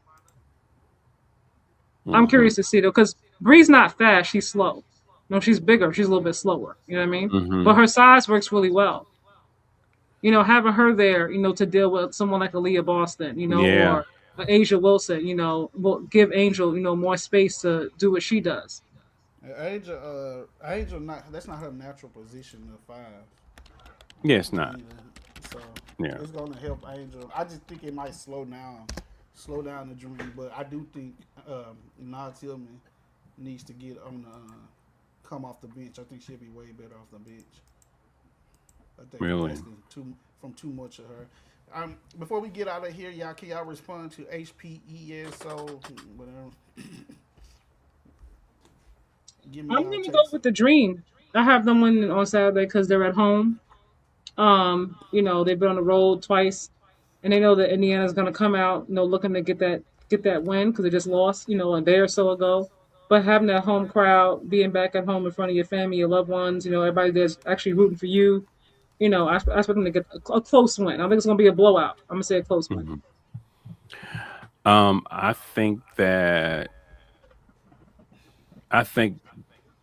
I'm Hmm. curious to see though, because Bree's not fast; she's slow. No, she's bigger. She's a little bit slower. You know what I mean? But Hmm. her size works really well. Having her there, to deal with someone like Aaliyah Boston, Yeah. or Asia Wilson, will give Angel, more space to do what she does. Angel not that's not her natural position of five Yeah, it's not. either. So Yeah. it's gonna help Angel. I just think it might slow down the dream. But I do think Nas Tillman needs to get on the come off the bench. I think she'll be way better off the bench. I think Really. from too much of her. Before we get out of here, y'all, can y'all respond to HPES? So, whatever. Give me I'm y'all gonna go takes. with the Dream. I have them winning on Saturday because they're at home. They've been on the road twice, and they know that Indiana's gonna come out, looking to get that win because they just lost, a day or so ago. But having that home crowd, being back at home in front of your family, your loved ones, everybody that's actually rooting for you, I expect them to get a close win. I don't think it's gonna be a blowout. I'm gonna say a close win. Mm-hmm. I think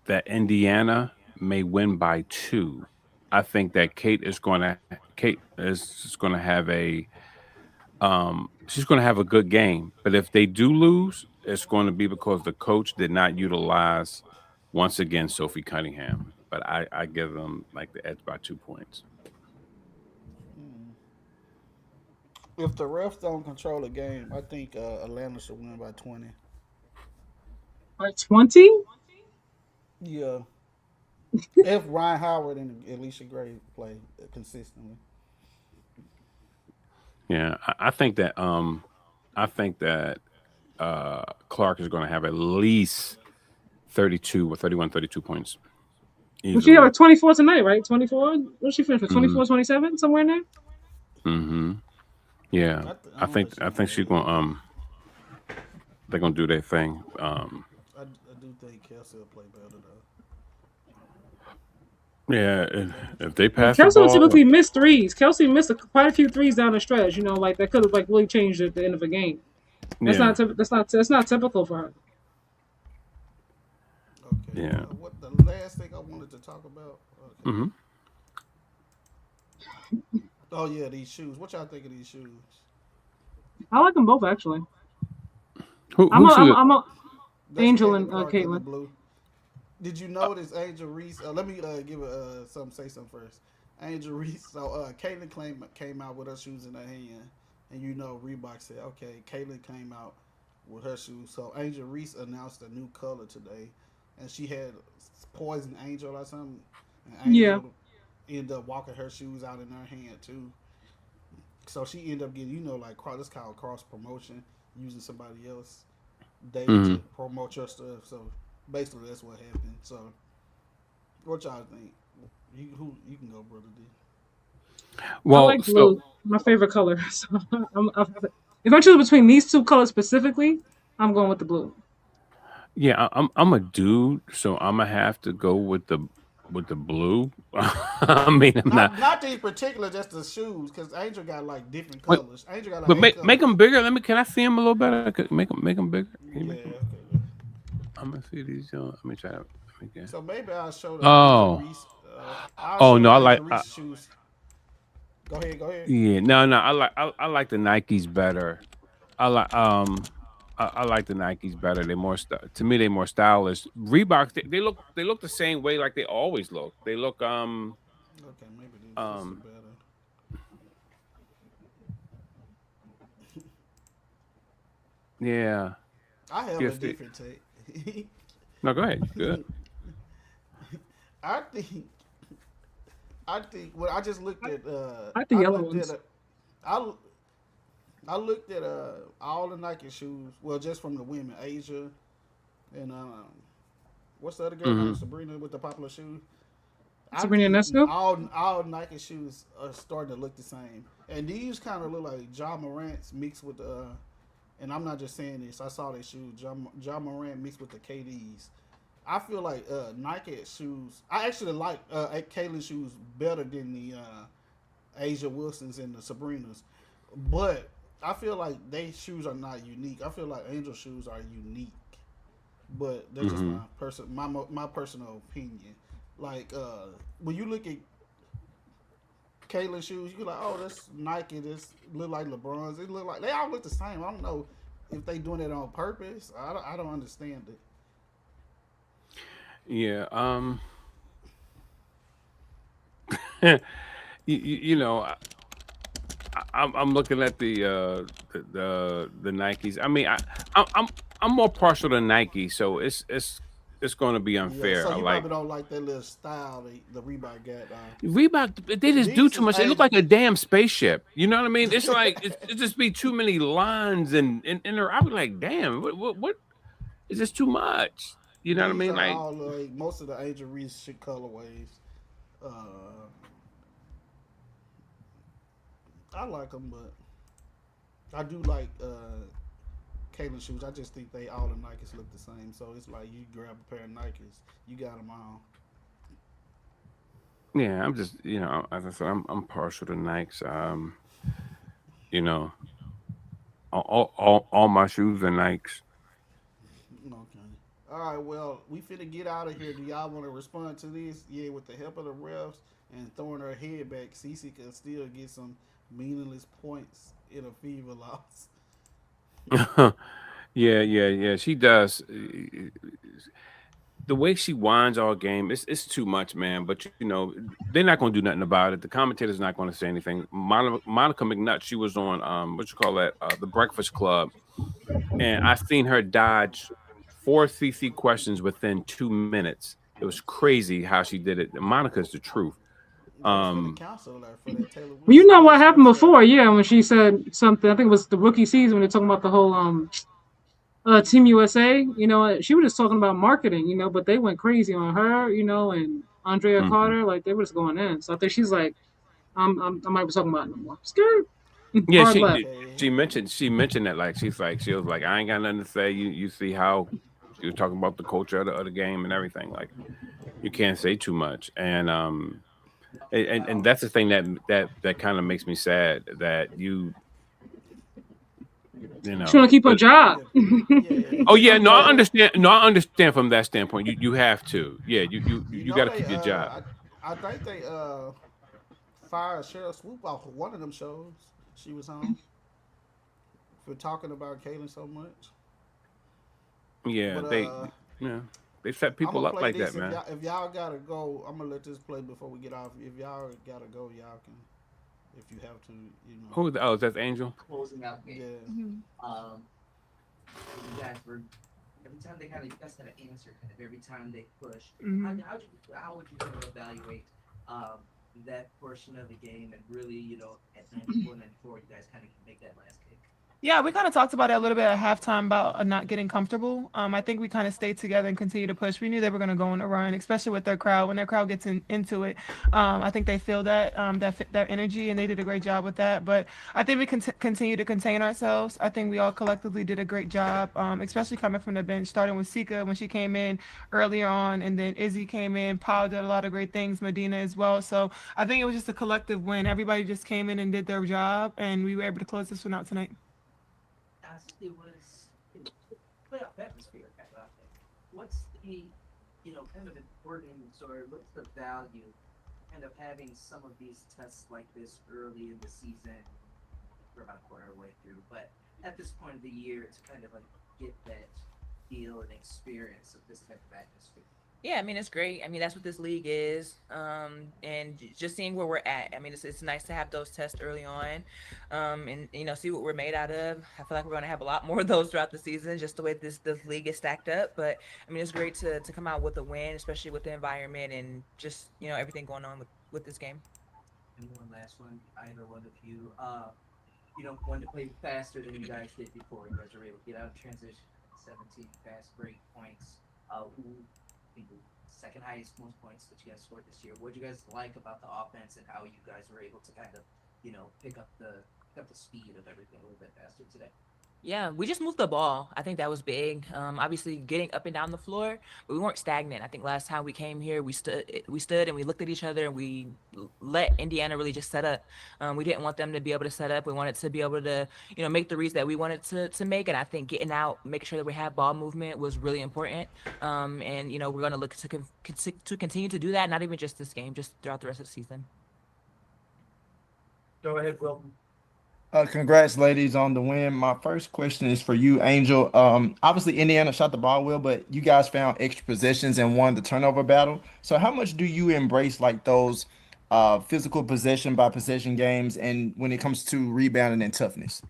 that Indiana may win by 2. I think that Kate is going to have she's going to have a good game. But if they do lose, it's going to be because the coach did not utilize once again Sophie Cunningham. But I give them like the edge by 2 points. If the refs don't control the game, I think Atlanta should win by 20. By 20? Yeah. If Ryan Howard and Alicia Gray play consistently. Yeah, I think that Clark is going to have at least 32 or 31, 32 points. Well, she had Easily. like 24 tonight, right? 24? What she finished with? Mm-hmm. 24, 27? Somewhere in there? Mm-hmm. Yeah, I think she's going. They're gonna do their thing. I do think Kelsey will play better though. Yeah, if they Well, pass the Kelsey would ball, typically miss threes. Kelsey missed quite a few threes down the stretch. Like that could have like really changed at the end of a game. That's yeah, not typical for her. Okay. yeah. What the last thing I wanted to talk about? Okay. Mm-hmm. Oh yeah, these shoes. What y'all think of these shoes? I like them both actually. Who I'm should? a That's Angel Caitlin and Clark in the Caitlin. blue. Did you notice Angel Reese? Let me give say something first. Angel Reese. So Caitlin came out with her shoes in her hand, and Reebok said, okay, Caitlin came out with her shoes. So Angel Reese announced a new color today, and she had Poison Angel or something. And Angel ended up walking her shoes out in her hand too. So she ended up getting, this called cross promotion, using somebody else data Mm-hmm. to promote your stuff. So basically, that's what happened. So, what y'all think? You can go, brother D. Well, I like blue. My favorite color. So if I choose between these two colors specifically, I'm going with the blue. yeah, I'm a dude, so I'm gonna have to go with the blue. I mean, I'm not these particular, just the shoes, because Angel got like different colors. Angel got like but eight make colors. them bigger. Can I see them a little better? Make them bigger. Can you Yeah. make 'em- Okay. I'm gonna see these. Let me try. Let me get. So maybe I'll show the Oh. Angel Reese. I'll Oh show no, the I Angel like. Reese shoes. Go ahead. Yeah, no, I like the Nikes better. I like I like the Nikes better. They're more to me. They're more stylish. Reeboks they look the same way like they always look. They look Okay, maybe these are better. yeah. I have a different take. No, go ahead. Good. I think when I just looked at I like the yellow ones. I looked at all the Nike shoes. Well, just from the women, Asia, and what's the other girl named Sabrina with the popular shoes? Sabrina Nesco? All Nike shoes are starting to look the same, and these kind of look like Ja Morant's mixed with and I'm not just saying this. I saw their shoes. Ja Morant mixed with the KDs. I feel like Nike shoes. I actually like Kaylin's shoes better than the Asia Wilsons and the Sabrinas, but I feel like they shoes are not unique. I feel like Angel shoes are unique, but that's just my personal opinion. Like when you look at Kaylin's shoes, you're like, oh, that's Nike. This look like LeBron's. It look like they all look the same. I don't know if they doing it on purpose. I don't understand it. Yeah. I'm looking at the Nikes. I mean, I'm more partial to Nike, so it's it's going to be Yeah, unfair. so I you like probably don't like that little style the Reebok got. Reebok. They just do These too is much. They look Asian. like a damn spaceship. You know what I mean? It's like it just be too many lines and I was like, damn, what is this too much? You know what I These mean? are Like, all like most of the Angel Reese shit colorways. Uh, I like them, but I do like Kaylin shoes. I just think they all the Nikes look the same. So it's like you grab a pair of Nikes, you got them all. yeah, I'm just as I said, I'm partial to Nikes. You know, all my shoes are Nikes. Okay. All right. Well, we finna get out of here. Do y'all want to respond to this? Yeah, with the help of the refs and throwing her head back, Cece can still get some meaningless points in a fever loss. Yeah. She does. The way she whines all game, it's too much, man. But they're not going to do nothing about it. The commentator's not going to say anything. Monica McNutt, she was on what you call that, the Breakfast Club, and I seen her dodge 4 CC questions within 2 minutes. It was crazy how she did it. Monica's the truth. They was finna Um, counsel her for that Taylor Well, you Wilson know what thing she happened was saying. before? Yeah, when she said something. I think it was the rookie season when they're talking about the whole Team USA. She was just talking about marketing. But they went crazy on her. And Andrea mhm. Carter, like they were just going in. So I think she's like, I might be talking about it no more. Scared. Yeah, Hard left. Okay. she mentioned that like she was like, I ain't got nothing to say. You see how she was talking about the culture of the game and everything. Like you can't say too much. And that's the thing that kind of makes me sad that She want to keep her but job. Yeah. Yeah. oh You yeah, know no, they. I understand. No, I understand from that standpoint. You have to. Yeah, You you know got to they. keep your job. I think they fired Cheryl Swoop off of one of them shows she was on for talking about Kaylin so much. Yeah, But yeah, they set I'm people gonna up play like that, this. man. If y'all gotta go, I'm gonna let this play before we get off. If y'all gotta go, y'all can. If you have to, you know. Who? Oh, that's Angel. Closing out game. Yeah. Um, you guys were every time they you guys had an answer kind of every time they pushed. How would you sort of evaluate um, that portion of the game and really at 94, you guys kind of make that last kick? Yeah, we kind of talked about it a little bit at halftime about not getting comfortable. I think we kind of stayed together and continued to push. We knew they were going to go on a run, especially with their crowd. When their crowd gets into it, I think they feel that energy, and they did a great job with that. But I think we continue to contain ourselves. I think we all collectively did a great job, especially coming from the bench, starting with Sika when she came in earlier on, and then Izzy came in. Paul did a lot of great things, Medina as well. So I think it was just a collective win. Everybody just came in and did their job, and we were able to close this one out tonight. It was playoff atmosphere kind of out there. What's the kind of importance or what's the value kind of having some of these tests like this early in the season? We're about a quarter of the way through, but at this point of the year to kind of like get that feel and experience of this type of atmosphere. Yeah, I mean it's great. I mean that's what this league is, and just seeing where we're at. I mean it's nice to have those tests early on, and see what we're made out of. I feel like we're going to have a lot more of those throughout the season, just the way this league is stacked up. But I mean it's great to come out with a win, especially with the environment and just everything going on with this game. And one last one, either one of you, wanted to play faster than you guys did before. You guys were able to get out of transition, 17 fast break points. Who the second highest most points that you guys scored this year. What do you guys like about the offense and how you guys were able to kind of, pick up the speed of everything a little bit faster today? Yeah, we just moved the ball. I think that was big. Obviously getting up and down the floor, but we weren't stagnant. I think last time we came here, we stood and we looked at each other and we let Indiana really just set up. We didn't want them to be able to set up. We wanted to be able to, make the reads that we wanted to make. And I think getting out, making sure that we have ball movement was really important. And we're going to look to continue to do that, not even just this game, just throughout the rest of the season. Go ahead, Will. Congrats, ladies, on the win. My first question is for you, Angel. Obviously, Indiana shot the ball well, but you guys found extra possessions and won the turnover battle. So, how much do you embrace like those physical possession by possession games, and when it comes to rebounding and toughness?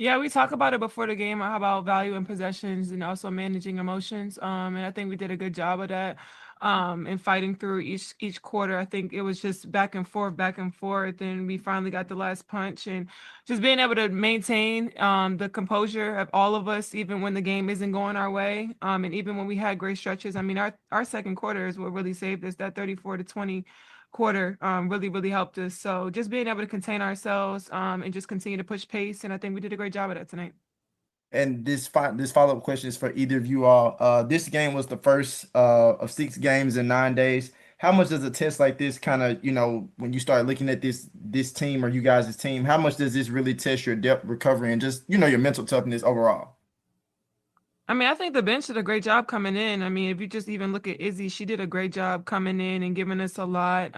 Yeah, we talk about it before the game, how about value and possessions and also managing emotions. And I think we did a good job of that. And fighting through each quarter. I think it was just back and forth, and we finally got the last punch. And just being able to maintain the composure of all of us, even when the game isn't going our way, and even when we had great stretches. I mean, our second quarter is what really saved us. That 34-20 quarter really helped us. So just being able to contain ourselves and just continue to push pace, and I think we did a great job of that tonight. And this follow-up question is for either of you all. This game was the first of 6 games in 9 days. How much does a test like this kind of, when you start looking at this team or you guys' team, how much does this really test your depth recovery and just, your mental toughness overall? I mean, I think the bench did a great job coming in. I mean, if you just even look at Izzy, she did a great job coming in and giving us a lot.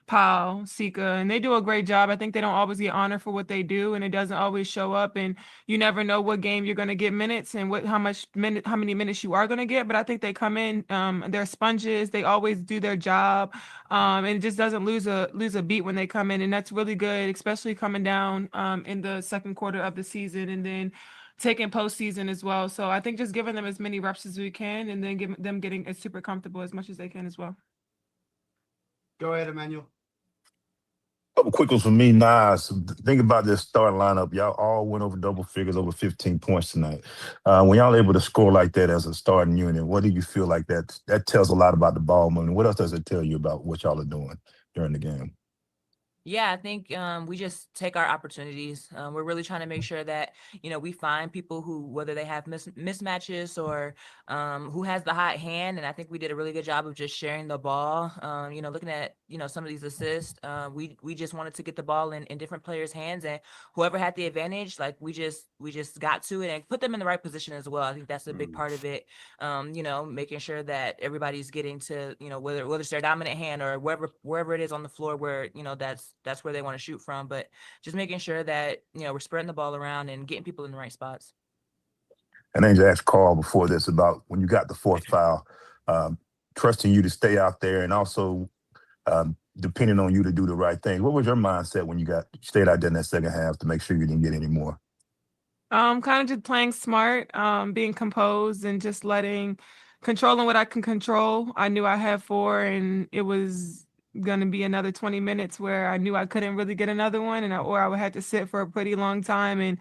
Powell, Sika, and they do a great job. I think they don't always get honored for what they do, and it doesn't always show up. And you never know what game you're going to get minutes and how many minutes you are going to get. But I think they come in, they're sponges. They always do their job, and it just doesn't lose a beat when they come in, and that's really good, especially coming down in the second quarter of the season, and then taking postseason as well. So I think just giving them as many reps as we can, and then giving them getting as super comfortable as much as they can as well. Go ahead, Emmanuel. Couple quick ones for me, Nas. Think about this starting lineup. Y'all all went over double figures, over 15 points tonight. When y'all able to score like that as a starting unit, what do you feel like that tells a lot about the ball movement? What else does it tell you about what y'all are doing during the game? Yeah, I think we just take our opportunities. We're really trying to make sure that, we find people who, whether they have mismatches or who has the hot hand. And I think we did a really good job of just sharing the ball. Looking at, some of these assists, we just wanted to get the ball in different players' hands, and whoever had the advantage, like we just got to it and put them in the right position as well. I think that's a big part of it. Making sure that everybody's getting to, whether it's their dominant hand or wherever it is on the floor where, that's where they want to shoot from, but just making sure that, we're spreading the ball around and getting people in the right spots. And Angel asked Carl before this about when you got the fourth foul, trusting you to stay out there and also depending on you to do the right thing. What was your mindset when you stayed out there in that second half to make sure you didn't get any more? Kind of just playing smart, being composed, and just controlling what I can control. I knew I had 4, and it was going to be another 20 minutes where I knew I couldn't really get another one, or I would have to sit for a pretty long time. And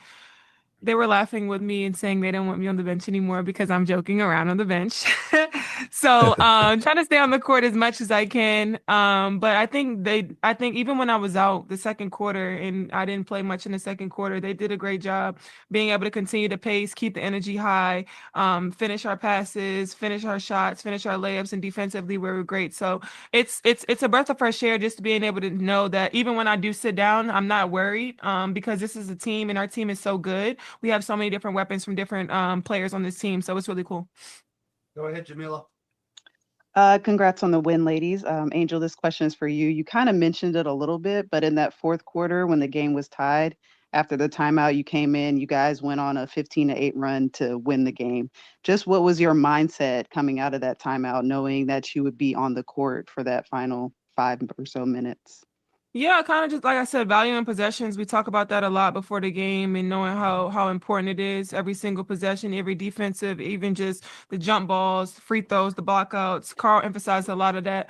they were laughing with me and saying they don't want me on the bench anymore because I'm joking around on the bench. So trying to stay on the court as much as I can. But I think even when I was out the second quarter and I didn't play much in the second quarter, they did a great job being able to continue to pace, keep the energy high, finish our passes, finish our shots, finish our layups, and defensively we were great. So it's a breath of fresh air just being able to know that even when I do sit down, I'm not worried because this is a team and our team is so good. We have so many different weapons from different players on this team, so it's really cool. Go ahead, Jamila. Congrats on the win, ladies. Angel, this question is for you. You kind of mentioned it a little bit, but in that fourth quarter when the game was tied, after the timeout, you came in, you guys went on a 15-8 run to win the game. Just what was your mindset coming out of that timeout, knowing that you would be on the court for that final 5 or so minutes? Yeah, kind of just like I said, value in possessions. We talk about that a lot before the game and knowing how important it is. Every single possession, every defensive, even just the jump balls, free throws, the blockouts. Carl emphasized a lot of that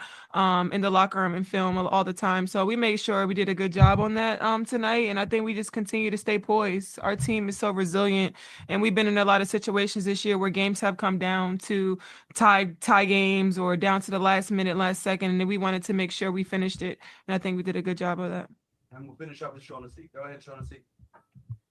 in the locker room and film all the time. So we made sure we did a good job on that tonight. And I think we just continue to stay poised. Our team is so resilient, and we've been in a lot of situations this year where games have come down to tie games or down to the last minute, last second, and we wanted to make sure we finished it. And I think we did a good job of that. And we'll finish up with Shaughnessy. Go ahead, Shaughnessy.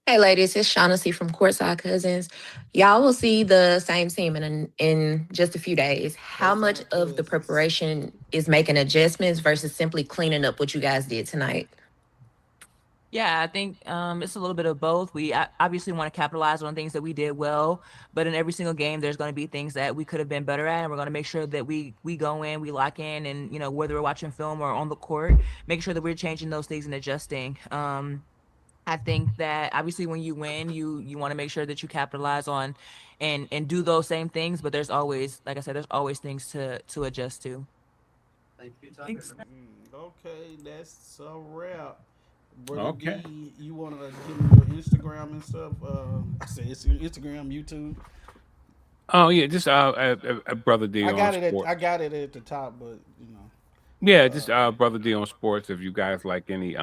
Hey ladies, it's Shaughnessy from Courtside Cousins. Y'all will see the same team in just a few days. How much of the preparation is making adjustments versus simply cleaning up what you guys did tonight? Yeah, I think it's a little bit of both. We obviously want to capitalize on things that we did well, but in every single game, there's going to be things that we could have been better at, and we're going to make sure that we go in, we lock in, and whether we're watching film or on the court, make sure that we're changing those things and adjusting. I think that obviously when you win, you want to make sure that you capitalize on and do those same things, but there's always, like I said, there's always things to adjust to. Thank you, Thanks. Okay, that's a wrap. Brother Okay. D, you want to give me your Instagram and stuff? I said it's Instagram, YouTube. Oh yeah, just Brother D on sport. I got it at the top, but Yeah, just Brother D on sports. If you guys like any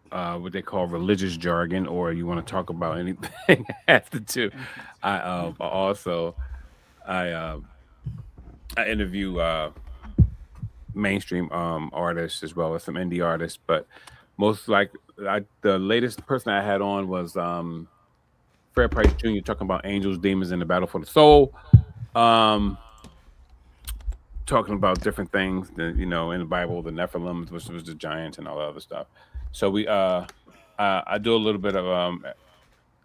what they call religious jargon, or you want to talk about anything has to do. I also I interview mainstream artists as well as some indie artists, but most like the latest person I had on was Fred Price Jr. talking about angels, demons, and the battle for the soul. Talking about different things that, in the Bible, the Nephilim, which was the giants and all that other stuff. So I do a little bit of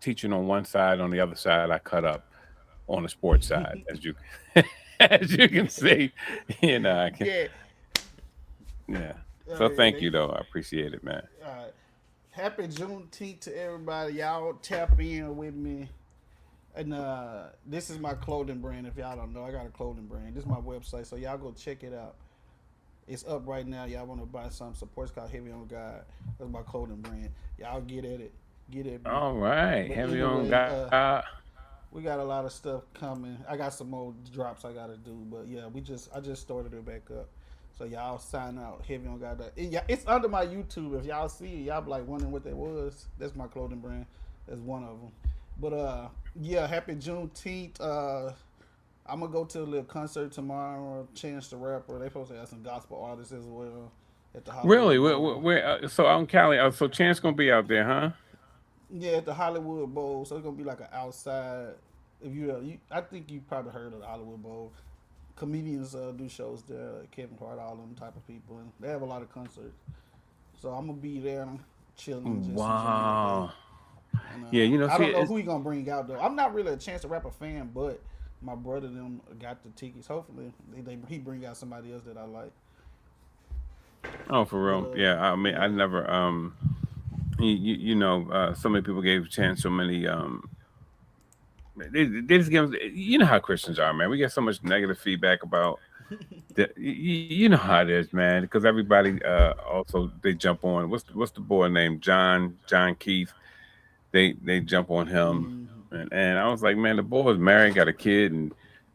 teaching on one side. On the other side, I cut up on the sports side, as you can see. I can. Yeah. So thank you, though. I appreciate it, man. Happy Juneteenth to everybody. Y'all tap in with me. And this is my clothing brand. If y'all don't know, I got a clothing brand. This is my website, so y'all go check it out. It's up right now. Y'all want to buy some support? It's called Heavy on God. That's my clothing brand. Y'all get at it. Get at me. All right, But Heavy anyway, on God. We got a lot of stuff coming. I got some more drops I gotta do, but yeah, I just started it back up. So y'all sign out. Heavy on God. It's under my YouTube. If y'all see it, y'all be like wondering what that was. That's my clothing brand. That's one of them. But yeah, happy Juneteenth. I'm gonna go to a little concert tomorrow. Chance the Rapper. They supposed to have some gospel artists as well at the Hollywood Really? Bowl. Where so out in Cali. So Chance gonna be out there, huh? Yeah, at the Hollywood Bowl. So it's gonna be like an outside. If I think you probably heard of the Hollywood Bowl. Comedians do shows there. Kevin Hart, all them type of people, and they have a lot of concerts. So I'm gonna be there and chilling. And just Wow. And, Yeah, I don't know who he gonna bring out though. I'm not really a Chance the Rapper fan, but my brother them got the tickets. Hopefully, he bring out somebody else that I like. Oh, for real? Yeah. I mean, I never. So many people gave Chance so many. They just give. You know how Christians are, man. We get so much negative feedback about. You know how it is, man. Because everybody also they jump on. What's the boy named John Keith? They jump on him, and I was like, man, the boy is married, got a kid, and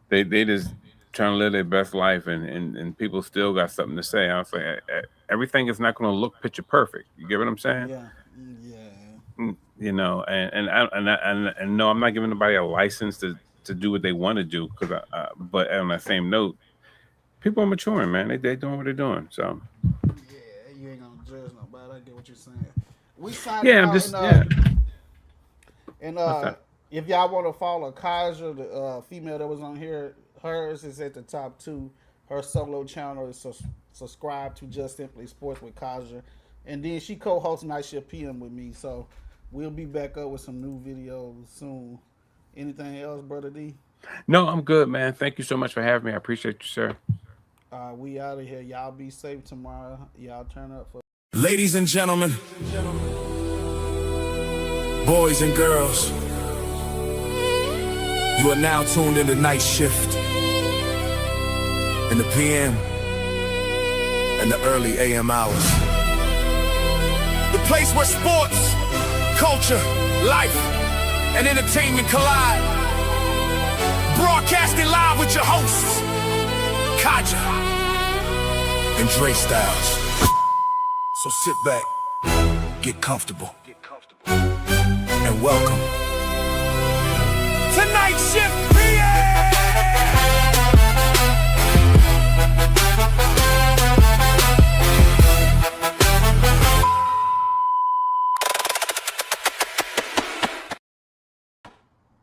they just trying to live their best life, and people still got something to say. I was like, everything is not going to look picture perfect. You get what I'm saying? Yeah. And no, I'm not giving anybody a license to do what they want to do. But on that same note, people are maturing, man. They doing what they're doing. So yeah, you ain't gonna judge nobody. I get what you're saying. We signed yeah, out I'm just And if y'all want to follow Kaja, the female that was on here, hers is at the top too. Her solo channel is subscribe to Just Simply Sports with Kaja. And then she co-hosts Night Shift PM with me. So we'll be back up with some new videos soon. Anything else, Brother D? No, I'm good, man. Thank you so much for having me. I appreciate you, sir. We out of here. Y'all be safe tomorrow. Y'all turn up for. Ladies and gentlemen, boys and girls, you are now tuned into Night Shift in the PM and the early AM hours. The place where sports, culture, life, and entertainment collide. Broadcasting live with your hosts, Kaja and Dre Styles. So sit back, get comfortable, and welcome to Night Shift.